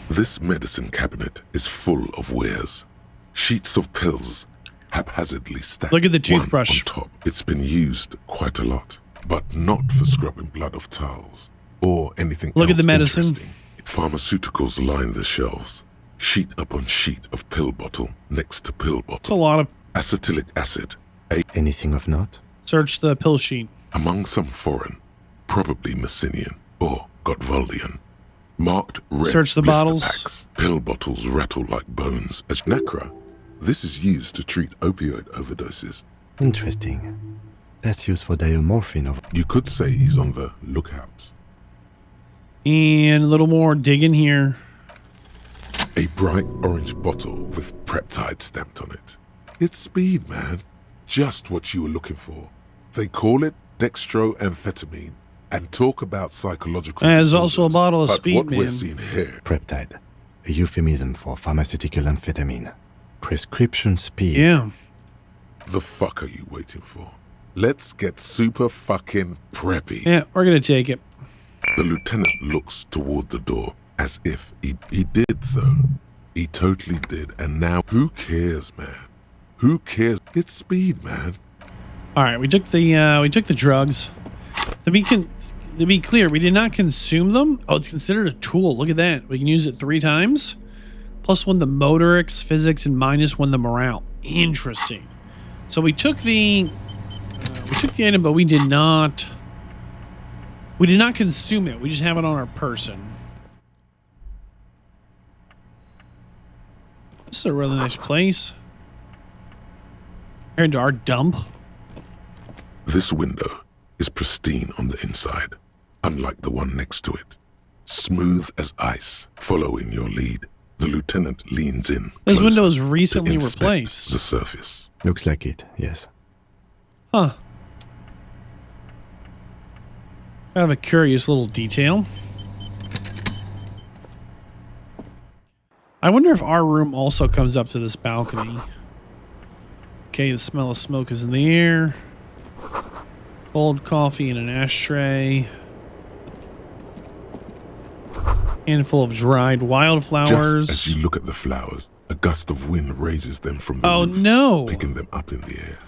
This medicine cabinet is full of wares. Sheets of pills, haphazardly stacked. Look at the toothbrush. One on top. It's been used quite a lot, but not for scrubbing blood off towels or anything Look else at the medicine. interesting. Pharmaceuticals line the shelves. Sheet upon sheet of pill bottle next to pill bottle. It's a lot of... Acetylic acid. Anything of note? Search the pill sheet. Among some foreign, probably Messinian or Gotvaldian. Marked red. Search the blister bottles. Packs. Pill bottles rattle like bones as Nacra. This is used to treat opioid overdoses. Interesting. That's used for diamorphine. You could say he's on the lookout. And a little more digging here. A bright orange bottle with peptide stamped on it. It's speed, man. Just what you were looking for. They call it dextroamphetamine and talk about psychological There's also a bottle of but speed, what man. we're seeing here... Peptide. A euphemism for pharmaceutical amphetamine. Prescription speed. Yeah. The fuck are you waiting for? Let's get super fucking preppy. Yeah, we're gonna take it. The lieutenant looks toward the door as if he did, though. He totally did. And now, who cares, man? Who cares? It's speed, man. All right, we took the drugs. To be clear, we did not consume them. Oh, it's considered a tool. Look at that. We can use it 3 times. +1 the motorics, physics, and -1 the morale. Interesting. So we took the item, but we did not consume it. We just have it on our person. This is a really nice place. Compared to our dump. This window is pristine on the inside, unlike the one next to it. Smooth as ice, following your lead. The lieutenant leans in. This window was recently to inspect replaced. The surface. Looks like it, yes. Huh. Kind of a curious little detail. I wonder if our room also comes up to this balcony. Okay, the smell of smoke is in the air. Cold coffee in an ashtray. Handful of dried wildflowers. Just as you look at the flowers, a gust of wind raises them from the roof, no. picking them up in the air.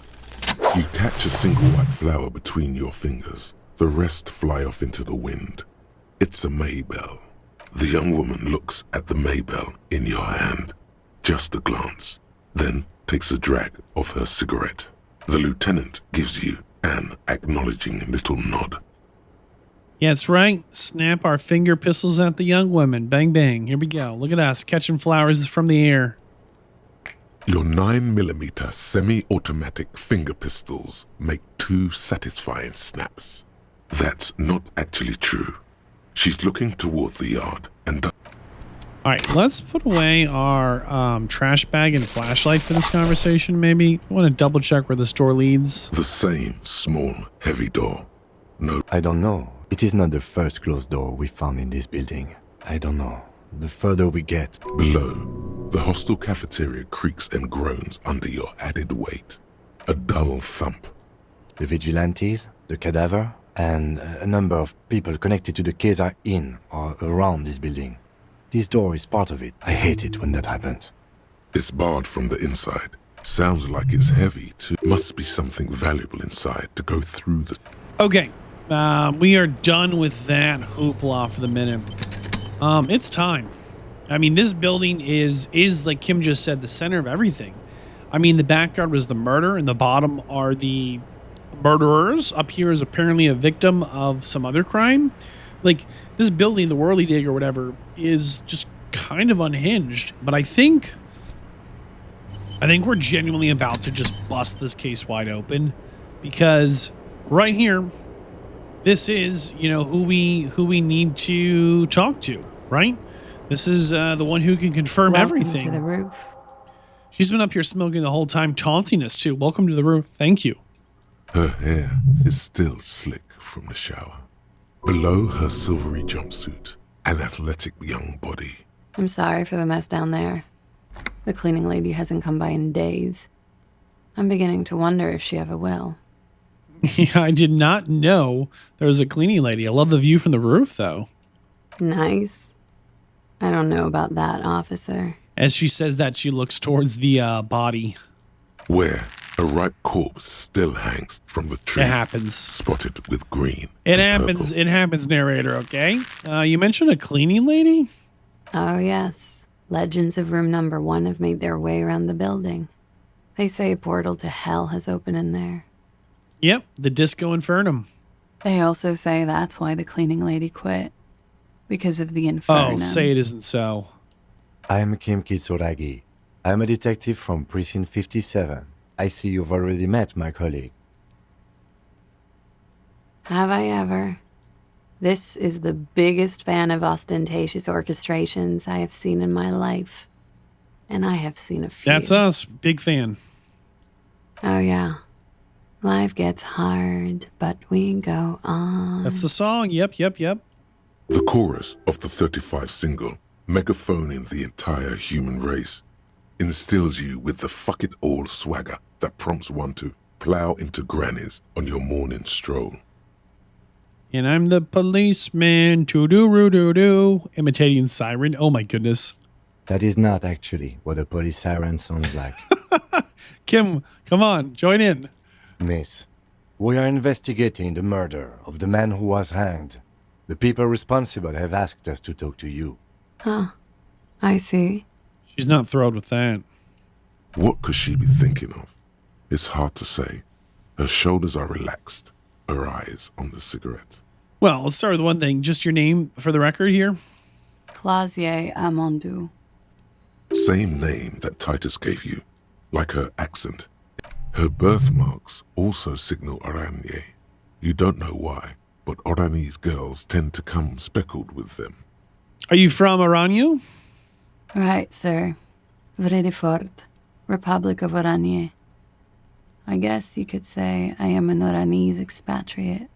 You catch a single white flower between your fingers. The rest fly off into the wind. It's a Maybell. The young woman looks at the Maybell in your hand. Just a glance. Then takes a drag of her cigarette. The lieutenant gives you an acknowledging little nod. Yeah, that's right. Snap our finger pistols at the young woman. Bang, bang. Here we go. Look at us catching flowers from the air. Your 9mm semi-automatic finger pistols make 2 satisfying snaps. That's not actually true. She's looking toward the yard and... All right, let's put away our trash bag and flashlight for this conversation, maybe. I want to double check where this door leads. The same small, heavy door. No. I don't know. It is not the first closed door we found in this building. I don't know. The further we get... Below, the hostel cafeteria creaks and groans under your added weight. A dull thump. The vigilantes, the cadaver, and a number of people connected to the case are in or around this building. This door is part of it. I hate it when that happens. It's barred from the inside. Sounds like it's heavy too. Must be something valuable inside to go through the... Okay, we are done with that hoopla for the minute. It's time. I mean, this building is like Kim just said, the center of everything. I mean, the backyard was the murder, and the bottom are the murderers. Up here is apparently a victim of some other crime. Like, this building, the Whirly Dig or whatever, is just kind of unhinged. But I think we're genuinely about to just bust this case wide open, because right here, this is, you know, who we need to talk to, right? This is the one who can confirm everything. Welcome to the roof. She's been up here smoking the whole time, taunting us too. Welcome to the roof. Thank you. Her hair is still slick from the shower. Below her silvery jumpsuit, an athletic young body. I'm sorry for the mess down there. The cleaning lady hasn't come by in days. I'm beginning to wonder if she ever will. Yeah, I did not know there was a cleaning lady. I love the view from the roof, though. Nice. I don't know about that, officer. As she says that, she looks towards the body. Where a ripe corpse still hangs from the tree. It happens. Spotted with green. It happens. Purple. It happens, narrator, okay? You mentioned a cleaning lady? Oh, yes. Legends of room number 1 have made their way around the building. They say a portal to hell has opened in there. Yep, the Disco Infernum. They also say that's why the cleaning lady quit. Because of the Infernum. Oh, say it isn't so. I am Kim Kitsuragi. I am a detective from Precinct 57. I see you've already met my colleague. Have I ever? This is the biggest fan of ostentatious orchestrations I have seen in my life. And I have seen a few. That's us. Big fan. Oh, yeah. Life gets hard, but we go on. That's the song. Yep. The chorus of the 35 single, megaphoning the entire human race, instills you with the fuck it all swagger that prompts one to plow into grannies on your morning stroll. And I'm the policeman, to-do-roo-doo-doo, imitating siren. Oh my goodness. That is not actually what a police siren sounds like. Kim, come on, join in. Miss, we are investigating the murder of the man who was hanged. The people responsible have asked us to talk to you. Huh. I see. She's not thrilled with that. What could she be thinking of? It's hard to say. Her shoulders are relaxed, her eyes on the cigarette. Well, let's start with one thing. Just your name for the record here. Clausier Amandou. Same name that Titus gave you, like her accent. Her birthmarks also signal Oranje. You don't know why, but Oranese girls tend to come speckled with them. Are you from Oranje? Right, sir. Vredefort, Republic of Oranje. I guess you could say I am an Oranese expatriate.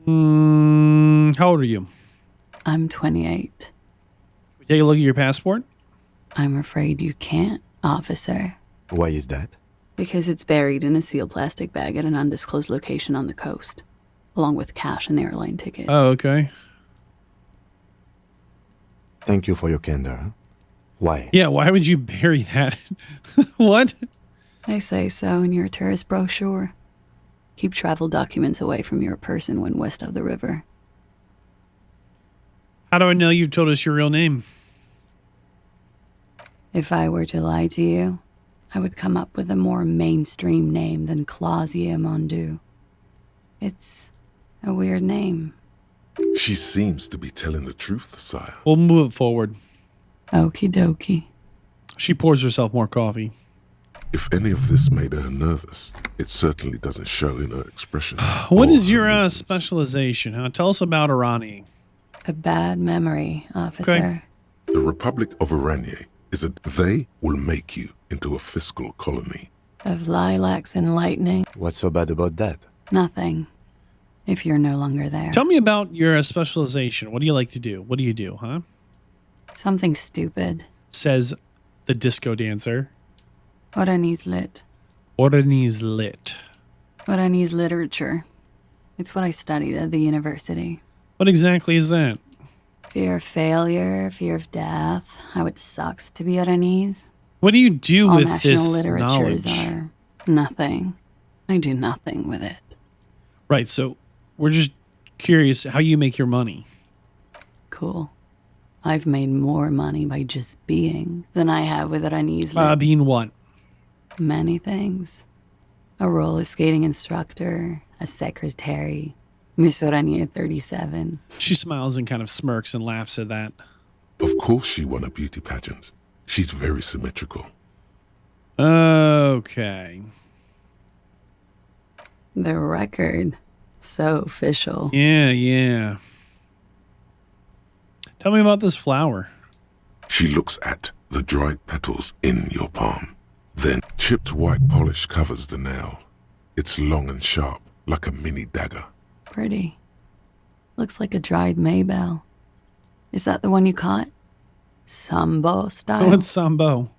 How old are you? I'm 28. We take a look at your passport? I'm afraid you can't, officer. Why is that? Because it's buried in a sealed plastic bag at an undisclosed location on the coast. along with cash and airline tickets. Oh, okay. Thank you for your candor. Why? Yeah, why would you bury that? What? They say so in your tourist brochure. Keep travel documents away from your person when west of the river. How do I know you've told us your real name? If I were to lie to you, I would come up with a more mainstream name than Clausia Mondu. It's a weird name. She seems to be telling the truth, sire. We'll move it forward. Okie dokie. She pours herself more coffee. If any of this made her nervous, it certainly doesn't show in her expression. What is your specialization? Huh? Tell us about Irani. A bad memory, officer. Okay. The Republic of Oranje is they will make you into a fiscal colony. Of lilacs and lightning. What's so bad about that? Nothing. If you're no longer there. Tell me about your specialization. What do you like to do? What do you do, huh? Something stupid. Says the disco dancer. Oranese lit. Oranese lit. Oranese literature. It's what I studied at the university. What exactly is that? Fear of failure, fear of death, how it sucks to be Oranese. What do you do All with national this literatures knowledge? are nothing. I do nothing with it. Right, so we're just curious how you make your money. Cool. I've made more money by just being than I have with Oranese lit. Being what? Many things. A roller skating instructor, a secretary, Miss Oranje 37. She smiles and kind of smirks and laughs at that. Of course she won a beauty pageant. She's very symmetrical. Okay. The record. So official. Yeah. Tell me about this flower. She looks at the dried petals in your palm. Then chipped white polish covers the nail. It's long and sharp, like a mini dagger. Pretty. Looks like a dried maybell. Is that the one you caught? Sambo style? What's sambo?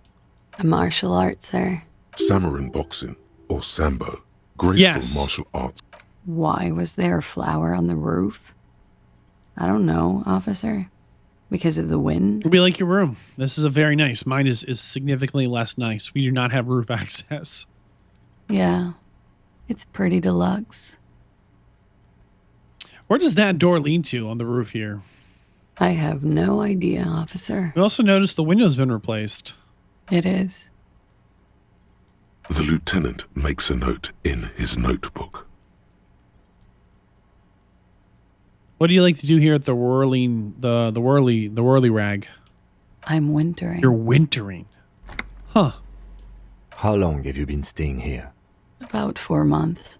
A martial art, sir. Samurai boxing, or sambo. Graceful martial arts. Why was there a flower on the roof? I don't know, officer. Because of the wind? It'll be like your room. This is a very nice. Mine is significantly less nice. We do not have roof access. Yeah. It's pretty deluxe. Where does that door lead to on the roof here? I have no idea, officer. We also noticed the window's been replaced. It is. The lieutenant makes a note in his notebook. What do you like to do here at the whirly rag? I'm wintering. You're wintering. Huh. How long have you been staying here? About 4 months.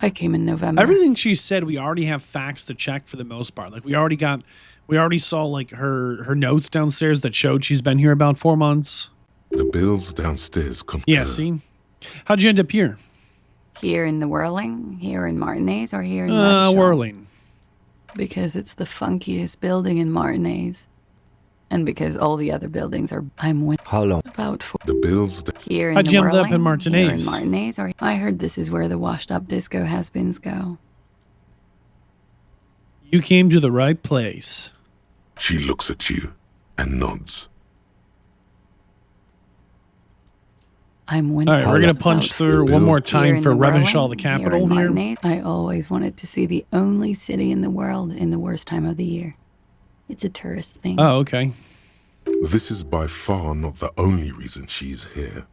I came in November. Everything she said, we already have facts to check for the most part. Like we already saw like her notes downstairs that showed she's been here about 4 months. The bills downstairs concur. Yeah, see? How'd you end up here? Here in the Whirling? Here in Martinez? Or here in Redishaw? Whirling. Because it's the funkiest building in Martinez. And because all the other buildings are... How long? About 4... The bills... Here in How'd the you end up Whirling? in Martinez? Here in Martinez? Or... I heard this is where the washed-up disco has-beens go. You came to the right place. She looks at you and nods. I'm winning. All right, we're going to punch through one more time for Revenshaw, the capital here. I always wanted to see the only city in the world in the worst time of the year. It's a tourist thing. Oh, okay. This is by far not the only reason she's here.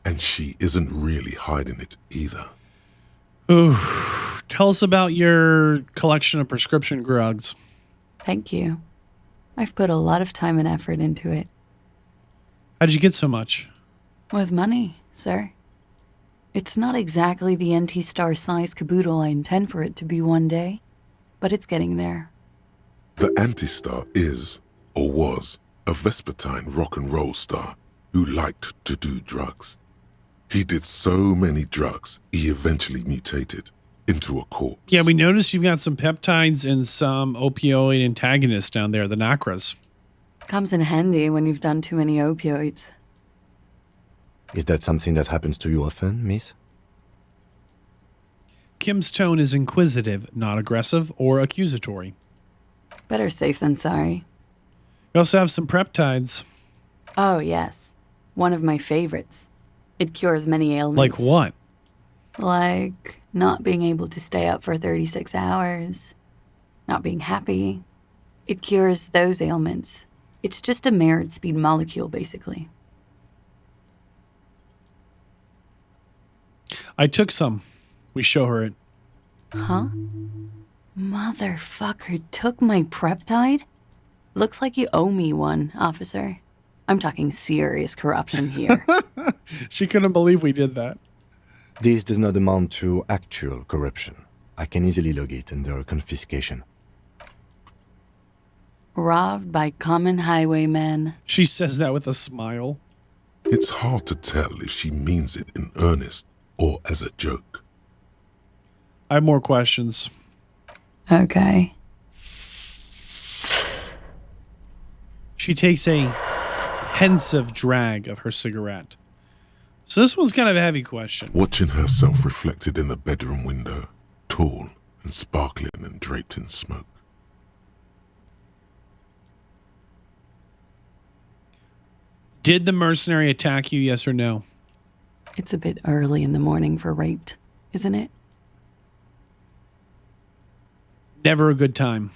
And she isn't really hiding it either. Ooh, tell us about your collection of prescription drugs. Thank you. I've put a lot of time and effort into it. How'd you get so much? With money, sir. It's not exactly the NT-star size caboodle I intend for it to be one day, but it's getting there. The Anti-Star is, or was, a Vespertine rock and roll star who liked to do drugs. He did so many drugs, he eventually mutated into a corpse. Yeah, we noticed you've got some peptides and some opioid antagonists down there, the Nacras. Comes in handy when you've done too many opioids. Is that something that happens to you often, miss? Kim's tone is inquisitive, not aggressive or accusatory. Better safe than sorry. We also have some peptides. Oh, yes. One of my favorites. It cures many ailments. Like what? Like not being able to stay up for 36 hours, not being happy. It cures those ailments. It's just a merit speed molecule, basically. I took some. We show her it. Huh? Motherfucker took my peptide? Looks like you owe me one, officer. I'm talking serious corruption here. She couldn't believe we did that. This does not amount to actual corruption. I can easily log it under confiscation. Robbed by common highwaymen. She says that with a smile. It's hard to tell if she means it in earnest or as a joke. I have more questions. Okay. She takes a pensive drag of her cigarette. So this one's kind of a heavy question. Watching herself reflected in the bedroom window, tall and sparkling and draped in smoke. Did the mercenary attack you, yes or no? It's a bit early in the morning for rape, isn't it? Never a good time.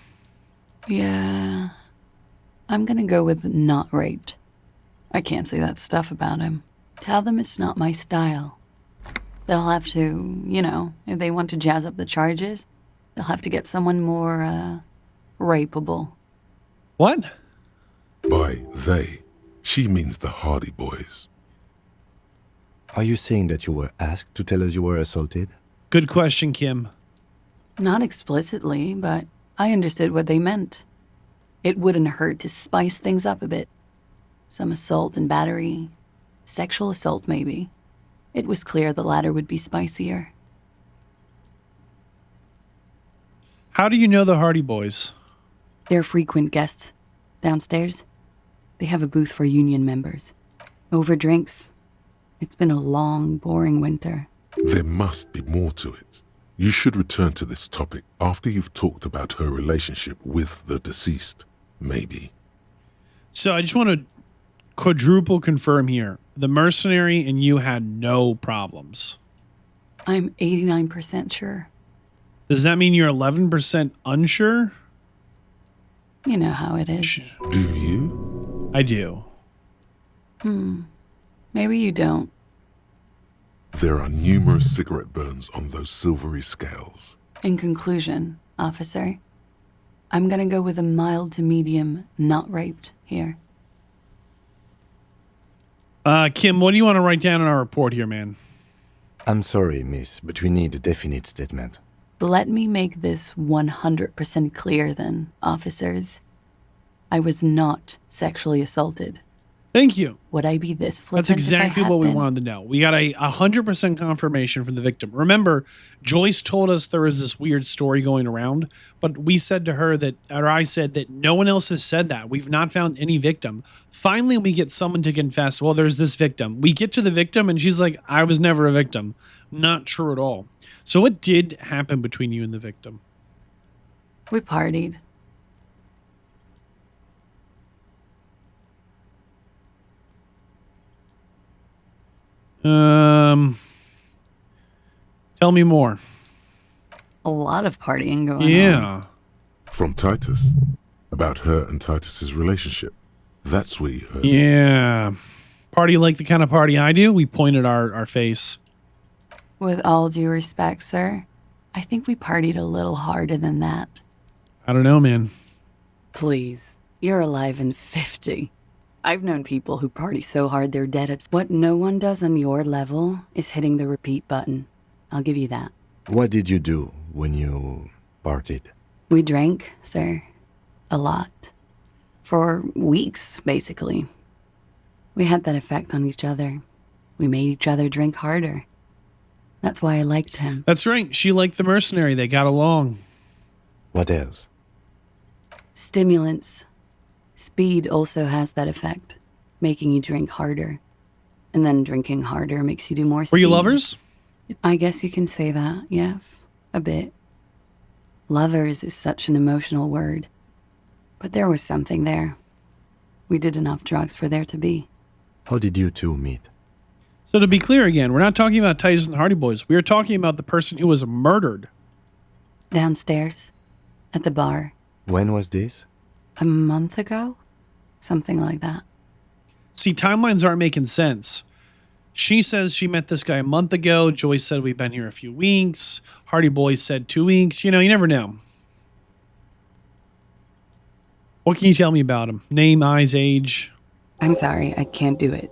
Yeah. I'm gonna go with not raped. I can't say that stuff about him. Tell them it's not my style. They'll have to, you know, if they want to jazz up the charges, they'll have to get someone more, rapeable. What? By they, she means the Hardy Boys. Are you saying that you were asked to tell us you were assaulted? Good question, Kim. Not explicitly, but I understood what they meant. It wouldn't hurt to spice things up a bit. Some assault and battery. Sexual assault, maybe. It was clear the latter would be spicier. How do you know the Hardy Boys? They're frequent guests. Downstairs, they have a booth for union members. Over drinks. It's been a long, boring winter. There must be more to it. You should return to this topic after you've talked about her relationship with the deceased, maybe. So I just want to quadruple confirm here. The mercenary and you had no problems. I'm 89% sure. Does that mean you're 11% unsure? You know how it is. Do you? I do. Maybe you don't. There are numerous cigarette burns on those silvery scales. In conclusion, officer, I'm gonna go with a mild to medium not raped here. Kim, what do you want to write down in our report here, man? I'm sorry, miss, but we need a definite statement. Let me make this 100% clear then, officers. I was not sexually assaulted. Thank you. Would I be this flippant? That's exactly if I had what we been? wanted to know. We got a 100% confirmation from the victim. Remember, Joyce told us there was this weird story going around, but we said to her that, or I said that no one else has said that. We've not found any victim. Finally, we get someone to confess, well, there's this victim. We get to the victim and she's like, I was never a victim. Not true at all. So what did happen between you and the victim? We partied. Tell me more. A lot of partying going on. Yeah. From Titus. About her and Titus's relationship. That's where you heard. Yeah. Party like the kind of party I do? We pointed our face. With all due respect, sir, I think we partied a little harder than that. I don't know, man. Please, you're alive and 50. I've known people who party so hard they're dead at... What no one does on your level is hitting the repeat button. I'll give you that. What did you do when you partied? We drank, sir. A lot. For weeks, basically. We had that effect on each other. We made each other drink harder. That's why I liked him. That's right. She liked the mercenary. They got along. What else? Stimulants. Speed also has that effect, making you drink harder. And then drinking harder makes you do more Were you speed. lovers? I guess you can say that, yes. A bit. Lovers is such an emotional word. But there was something there. We did enough drugs for there to be. How did you two meet? So to be clear again, we're not talking about Titus and the Hardy Boys. We are talking about the person who was murdered. Downstairs. At the bar. When was this? A month ago? Something like that. See, timelines aren't making sense. She says she met this guy a month ago. Joyce said we've been here a few weeks. Hardy Boys said 2 weeks. You know, you never know. What can you tell me about him? Name, eyes, age? I'm sorry, I can't do it.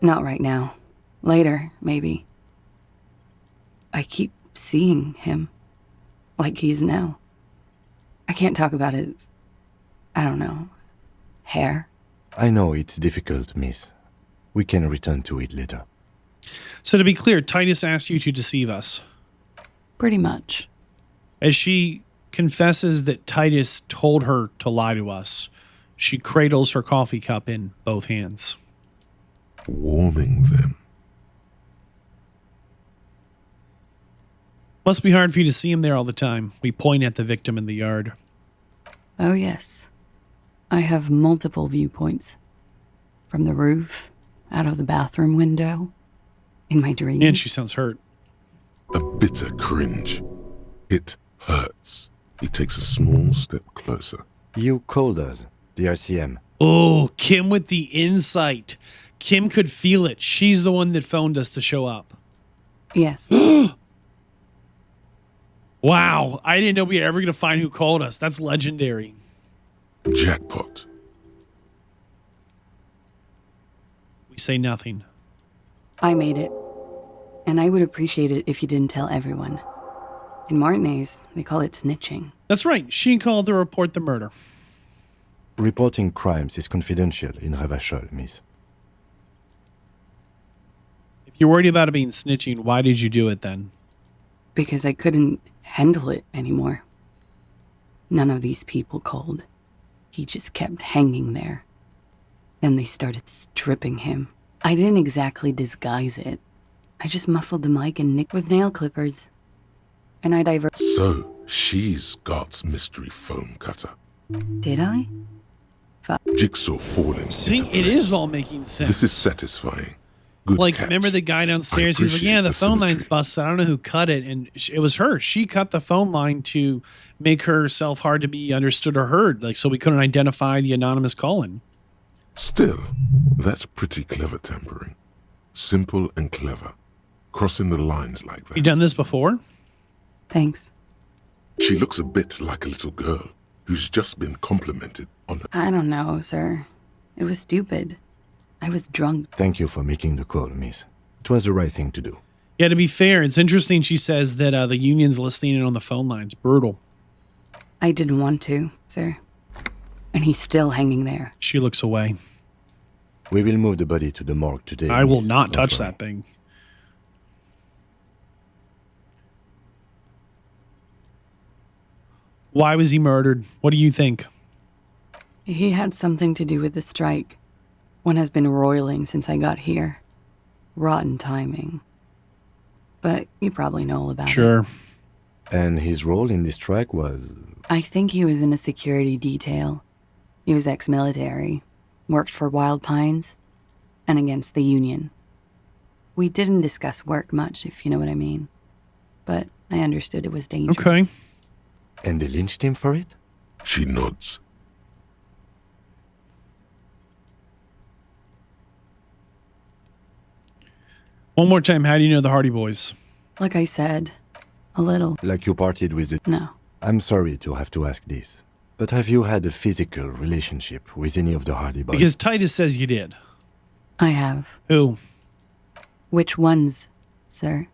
Not right now. Later, maybe. I keep seeing him. Like he is now. I can't talk about his... I don't know. Hair. I know it's difficult, miss. We can return to it later. So to be clear, Titus asked you to deceive us. Pretty much. As she confesses that Titus told her to lie to us, she cradles her coffee cup in both hands. Warming them. Must be hard for you to see him there all the time. We point at the victim in the yard. Oh, yes. I have multiple viewpoints. From the roof, out of the bathroom window, in my dreams. And she sounds hurt. A bitter cringe. It hurts. He takes a small step closer. You called us, the RCM. Oh, Kim with the insight. Kim could feel it. She's the one that phoned us to show up. Yes. Wow. I didn't know we were ever going to find who called us. That's legendary. Jackpot. We say nothing. I made it. And I would appreciate it if you didn't tell everyone. In Martinez, they call it snitching. That's right. She called to report the murder. Reporting crimes is confidential in Revachol, miss. If you're worried about it being snitching, why did you do it then? Because I couldn't handle it anymore. None of these people called. He just kept hanging there. Then they started stripping him. I didn't exactly disguise it. I just muffled the mic and nicked with nail clippers. And I diverted. So, she's God's mystery phone cutter. Did I? Jigsaw falling. See, it is all making sense. This is satisfying. Good like, catch. remember the guy downstairs? He's like, yeah, the phone line's busted. I don't know who cut it. And it was her. She cut the phone line to make herself hard to be understood or heard. Like, so we couldn't identify the anonymous call-in. Still, that's pretty clever tampering. Simple and clever. Crossing the lines like that. You done this before? Thanks. She looks a bit like a little girl who's just been complimented on her. I don't know, sir. It was stupid. I was drunk. Thank you for making the call, miss. It was the right thing to do. Yeah, to be fair, it's interesting she says that the union's listening in on the phone lines. Brutal. I didn't want to, sir. And he's still hanging there. She looks away. We will move the body to the morgue today. I will not touch that thing. Why was he murdered? What do you think? He had something to do with the strike. One has been roiling since I got here. Rotten timing. But you probably know all about it. Sure. And his role in this strike was... I think he was in a security detail. He was ex-military, worked for Wild Pines, and against the Union. We didn't discuss work much, if you know what I mean. But I understood it was dangerous. Okay. And they lynched him for it? She nods. One more time, how do you know the Hardy Boys? Like I said, a little. Like you partied with the... No. I'm sorry to have to ask this, but have you had a physical relationship with any of the Hardy Boys? Because Titus says you did. I have. Who? Which ones, sir?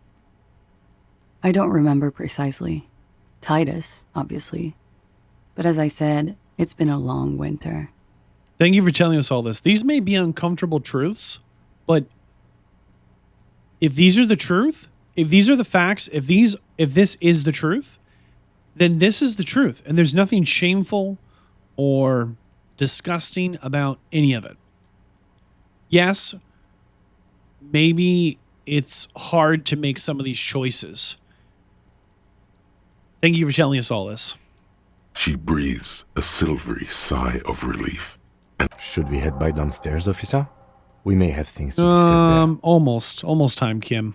I don't remember precisely. Titus, obviously. But as I said, it's been a long winter. Thank you for telling us all this. These may be uncomfortable truths, but if these are the truth, if these are the facts, if this is the truth, then this is the truth. And there's nothing shameful or disgusting about any of it. Yes, maybe it's hard to make some of these choices. Thank you for telling us all this. She breathes a silvery sigh of relief. Should we head back downstairs, officer? We may have things to discuss there. Almost time, Kim.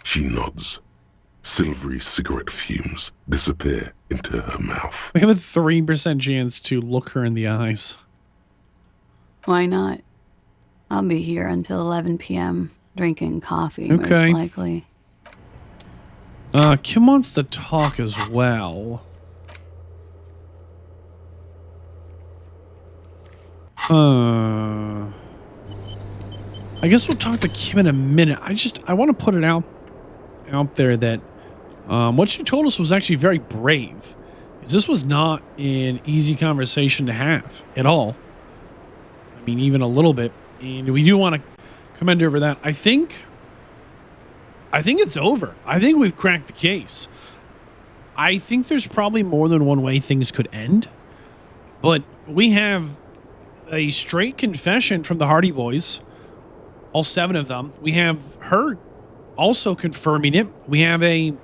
She nods. Silvery cigarette fumes disappear into her mouth. We have a 3% chance to look her in the eyes. Why not? I'll be here until 11 p.m. drinking coffee, Okay. most likely. Kim wants to talk as well. I guess we'll talk to Kim in a minute. I want to put it out there that what she told us was actually very brave. This was not an easy conversation to have at all. I mean, even a little bit. And we do want to commend her over that. I think it's over. I think we've cracked the case. I think there's probably more than one way things could end. But we have a straight confession from the Hardy Boys. All 7 of them. We have her also confirming it. We have a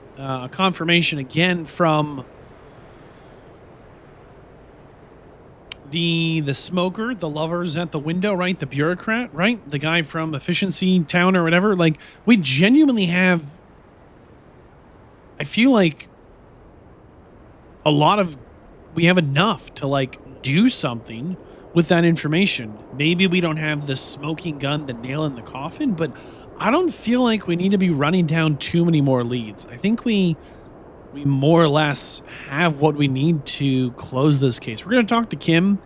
confirmation again from the smoker, the lovers at the window, right? The bureaucrat, right? The guy from Efficiency Town or whatever. Like, we genuinely have, I feel like we have enough to like do something with that information. Maybe we don't have the smoking gun, the nail in the coffin, but I don't feel like we need to be running down too many more leads. I think we more or less have what we need to close this case. We're going to talk to Kim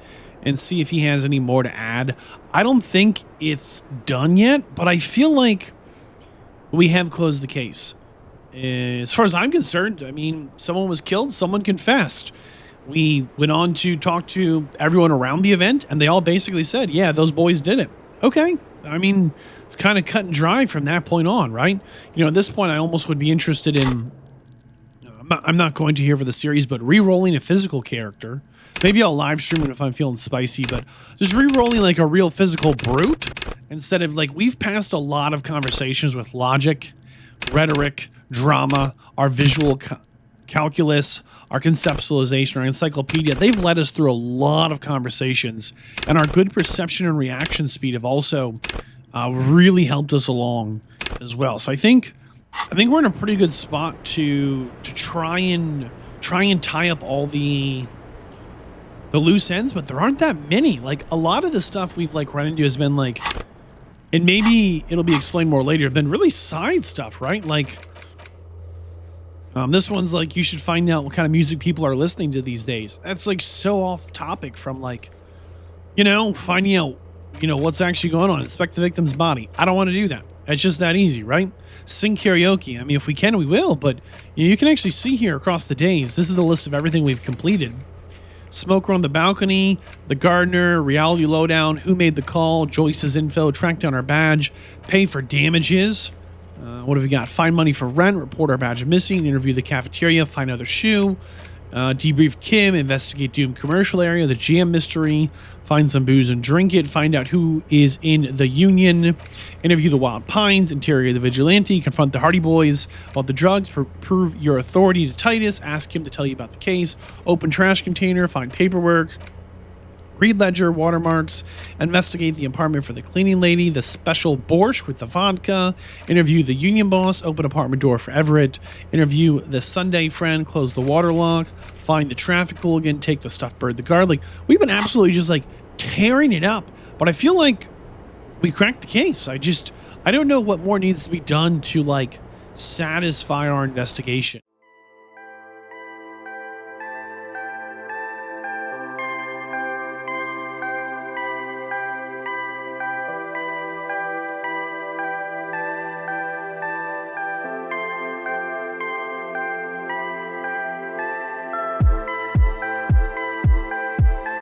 and see if he has any more to add. I don't think it's done yet, but I feel like we have closed the case. As far as I'm concerned, I mean, someone was killed, someone confessed. We went on to talk to everyone around the event, and they all basically said, yeah, those boys did it. Okay. I mean, it's kind of cut and dry from that point on, right? You know, at this point, I almost would be interested in, I'm not going to here for the series, but re-rolling a physical character. Maybe I'll live stream it if I'm feeling spicy, but just re-rolling like a real physical brute instead of like, we've passed a lot of conversations with logic, rhetoric, drama, our visual calculus, our conceptualization, our encyclopedia. They've led us through a lot of conversations, and our good perception and reaction speed have also really helped us along as well. So I think we're in a pretty good spot to try and tie up all the loose ends, but there aren't that many. Like, a lot of the stuff we've like run into has been like, and maybe it'll be explained more later, have been really side stuff, right? Like, this one's like, you should find out what kind of music people are listening to these days. That's like so off topic from like, you know, finding out, you know, what's actually going on. Inspect the victim's body. I don't want to do that. It's just that easy, right? Sing karaoke. I mean, if we can, we will, but you can actually see here across the days, this is the list of everything we've completed. Smoker on the balcony, the gardener, reality lowdown, who made the call, Joyce's info, track down our badge, pay for damages. What have we got? Find money for rent, report our badge missing, interview the cafeteria, find other shoe, debrief Kim, investigate Doom commercial area, the GM mystery, find some booze and drink it, find out who is in the Union, interview the Wild Pines, interrogate the vigilante, confront the Hardy Boys about the drugs, prove your authority to Titus, ask him to tell you about the case, open trash container, find paperwork, read ledger, watermarks, investigate the apartment for the cleaning lady, the special borscht with the vodka, interview the union boss, open apartment door for Everett, interview the Sunday friend, close the water lock, find the traffic hooligan, take the stuffed bird, the guard. Like, we've been absolutely just like tearing it up, but I feel like we cracked the case. I don't know what more needs to be done to like satisfy our investigation.